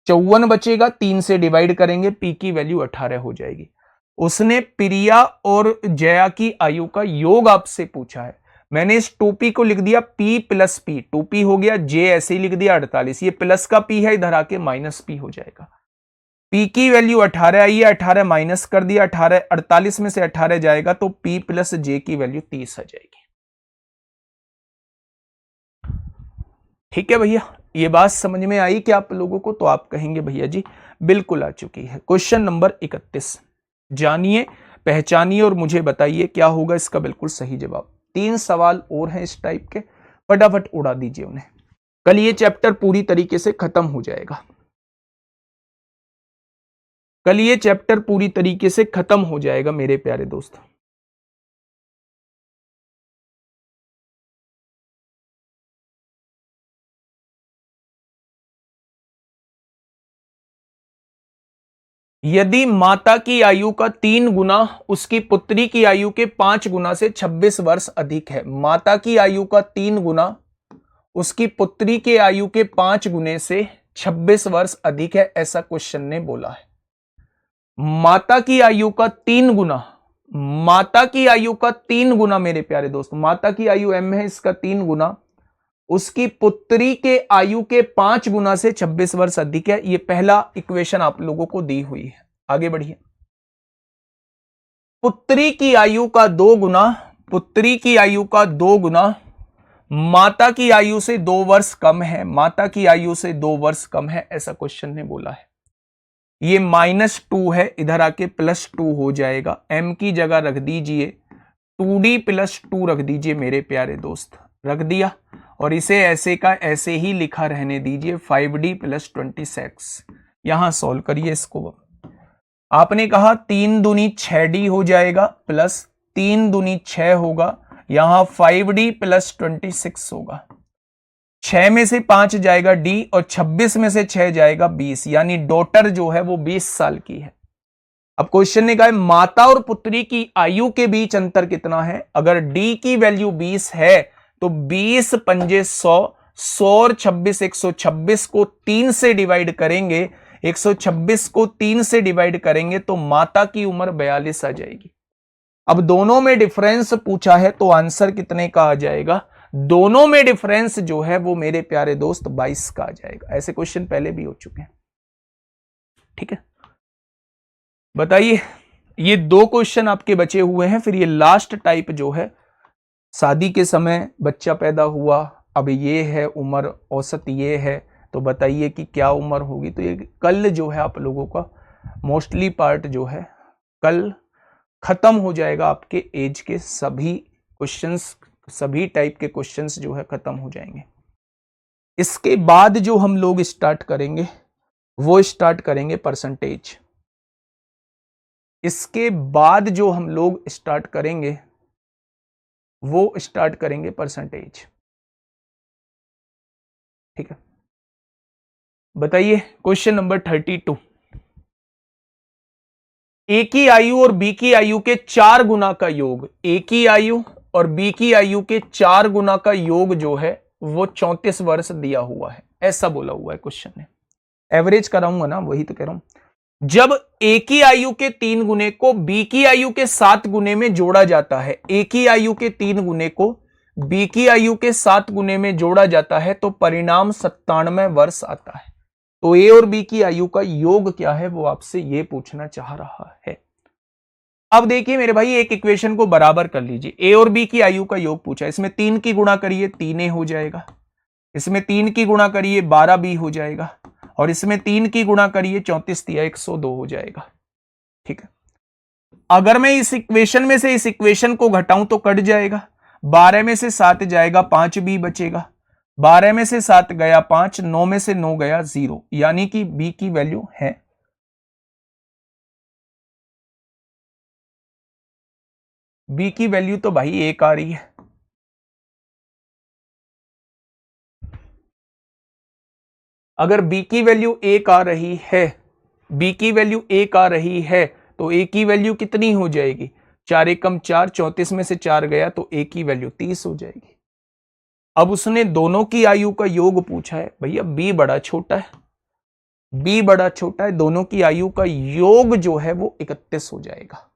54 बचेगा, 3 से डिवाइड करेंगे, p की वैल्यू 18 हो जाएगी। उसने प्रिया और जया की आयु का योग आपसे पूछा है, मैंने इस 2p को लिख दिया p प्लस p, 2p हो गया, j ऐसे ही लिख दिया 48, ये प्लस का p है, इधर आके माइनस p हो जाएगा। p की वैल्यू 18 आई है, 18 माइनस कर दिया, 18 48 में से 18 जाएगा तो p प्लस j की वैल्यू 30 आ जाएगी। ठीक है भैया, ये बात समझ में आई क्या आप लोगों को? तो आप कहेंगे भैया जी बिल्कुल आ चुकी है। क्वेश्चन नंबर 31, जानिए, पहचानिए और मुझे बताइए क्या होगा इसका बिल्कुल सही जवाब। 3 सवाल और हैं इस टाइप के, फटाफट उड़ा दीजिए उन्हें, कल ये चैप्टर पूरी तरीके से खत्म हो जाएगा। कल ये चैप्टर पूरी तरीके से खत्म हो जाएगा मेरे प्यारे दोस्त। यदि माता की आयु का 3 गुना उसकी पुत्री की आयु के 5 गुना से 26 वर्ष अधिक है, माता की आयु का 3 गुना उसकी पुत्री के आयु के 5 गुने से 26 वर्ष अधिक है, ऐसा क्वेश्चन ने बोला है। माता की आयु का 3 गुना, माता की आयु का 3 गुना मेरे प्यारे दोस्त, माता की आयु m है, इसका 3 गुना उसकी पुत्री के आयु के 5 गुना से 26 वर्ष अधिक है। यह पहला इक्वेशन आप लोगों को दी हुई है। आगे बढ़िए, पुत्री की आयु का 2 गुना, पुत्री की आयु का 2 गुना माता की आयु से 2 वर्ष कम है, माता की आयु से 2 वर्ष कम है, ऐसा क्वेश्चन ने बोला है। ये -2 है, इधर आके +2 हो जाएगा, m की जगह रख दीजिए 2d + 2 रख दीजिए मेरे प्यारे दोस्त, रख दिया, और इसे ऐसे का ऐसे ही लिखा रहने दीजिए 5d + 26। यहां सॉल्व करिए इसको। आपने कहा 3 दूनी 6d हो जाएगा, प्लस 3 दूनी 6 होगा, यहां 5d + 26 होगा। 6 में से 5 जाएगा d और 26 में से 6 जाएगा 20, यानी डॉटर जो है वो 20 साल की है। अब क्वेश्चन ने कहा माता और पुत्री की आयु के बीच अंतर कितना है। अगर d की वैल्यू 20 है तो 20 पंजे 100, 100 और 26 126 को 3 से डिवाइड करेंगे, 126 को 3 से डिवाइड करेंगे तो माता की उम्र 42 आ जाएगी। अब दोनों में डिफरेंस पूछा है तो आंसर कितने का आ जाएगा? दोनों में डिफरेंस जो है वो मेरे प्यारे दोस्त 22 का आ जाएगा। ऐसे क्वेश्चन पहले भी हो चुके हैं, ठीक है। बताइए, ये 2 क्वेश्चन आपके बचे हुए हैं, फिर ये लास्ट टाइप जो है, शादी के समय बच्चा पैदा हुआ, अब ये है उम्र औसत ये है, तो बताइए कि क्या उम्र होगी। तो ये कल जो है आप लोगों का मोस्टली पार्ट जो है कल खत्म हो जाएगा आपके एज के सभी क्वेश्चंस, सभी टाइप के क्वेश्चंस जो है खत्म हो जाएंगे। इसके बाद जो हम लोग स्टार्ट करेंगे वो स्टार्ट करेंगे परसेंटेज। इसके बाद जो हम लोग स्टार्ट करेंगे वो स्टार्ट करेंगे परसेंटेज। ठीक है, बताइए क्वेश्चन नंबर 32। ए की आयु और बी की आयु के 4 गुना का योग, ए की आयु और बी की आयु के 4 गुना का योग जो है वो 34 वर्ष दिया हुआ है, ऐसा बोला हुआ है क्वेश्चन ने। एवरेज कराऊंगा ना, वही तो कह रहा हूं। जब ए की आयु के 3 गुने को बी की आयु के 7 गुने में जोड़ा जाता है, ए की आयु के 3 गुने को बी की आयु के 7 गुने में जोड़ा जाता है तो परिणाम 97 वर्ष आता है। तो ए और बी की आयु का योग क्या है वो आपसे ये पूछना चाह रहा है। अब देखिए मेरे भाई, एक इक्वेशन को बराबर कर लीजिए। ए और बी की आयु का योग पूछा, इसमें 3 की गुणा करिए 3 ए हो जाएगा, इसमें 3 की गुणा करिए 12 बी हो जाएगा, और इसमें 3 की गुणा करिए 34 तिया 102 हो जाएगा। ठीक है, अगर मैं इस इक्वेशन में से इस इक्वेशन को घटाऊं तो कट जाएगा, 12 में से 7 जाएगा 5 बी बचेगा, 12 में से 7 गया 5, 9 में से 9 गया 0, यानी कि बी की वैल्यू है। बी की वैल्यू तो भाई 1 आ रही है। अगर बी की वैल्यू 1 आ रही है, बी की वैल्यू 1 आ रही है तो ए की वैल्यू कितनी हो जाएगी? 4 एकम 4, 34 में से 4 गया तो ए की वैल्यू 30 हो जाएगी। अब उसने दोनों की आयु का योग पूछा है, भैया बी बड़ा छोटा है, बी बड़ा छोटा है, दोनों की आयु का योग जो है वो 31 हो जाएगा,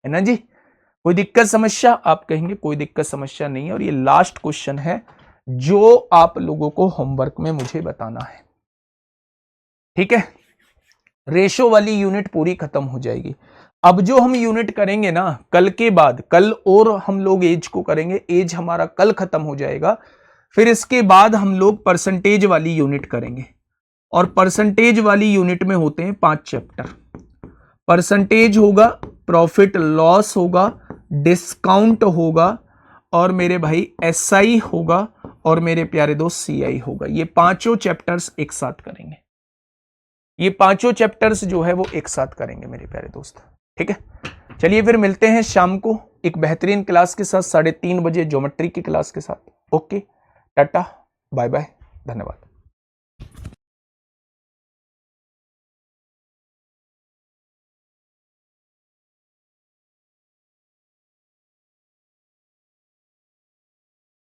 है ना जी। कोई दिक्कत समस्या? आप कहेंगे कोई दिक्कत समस्या नहीं है। और ये लास्ट क्वेश्चन है जो आप लोगों को होमवर्क में मुझे बताना है। ठीक है, रेशो वाली यूनिट पूरी खत्म हो जाएगी। अब जो हम यूनिट करेंगे ना कल के बाद, कल और हम लोग एज को करेंगे, एज हमारा कल खत्म हो जाएगा। फिर इसके बाद हम लोग परसेंटेज वाली यूनिट करेंगे, और परसेंटेज वाली यूनिट में होते हैं 5 चैप्टर। परसेंटेज होगा, प्रॉफिट लॉस होगा, डिस्काउंट होगा, और मेरे भाई एसआई होगा, और मेरे प्यारे दोस्त सीआई होगा। ये पांचों चैप्टर्स एक साथ करेंगे, ये पांचों चैप्टर्स जो है वो एक साथ करेंगे मेरे प्यारे दोस्त। ठीक है, चलिए फिर मिलते हैं शाम को एक बेहतरीन क्लास के साथ, 3:30 बजे ज्योमेट्री की क्लास के साथ। ओके, टाटा, बाय बाय, धन्यवाद।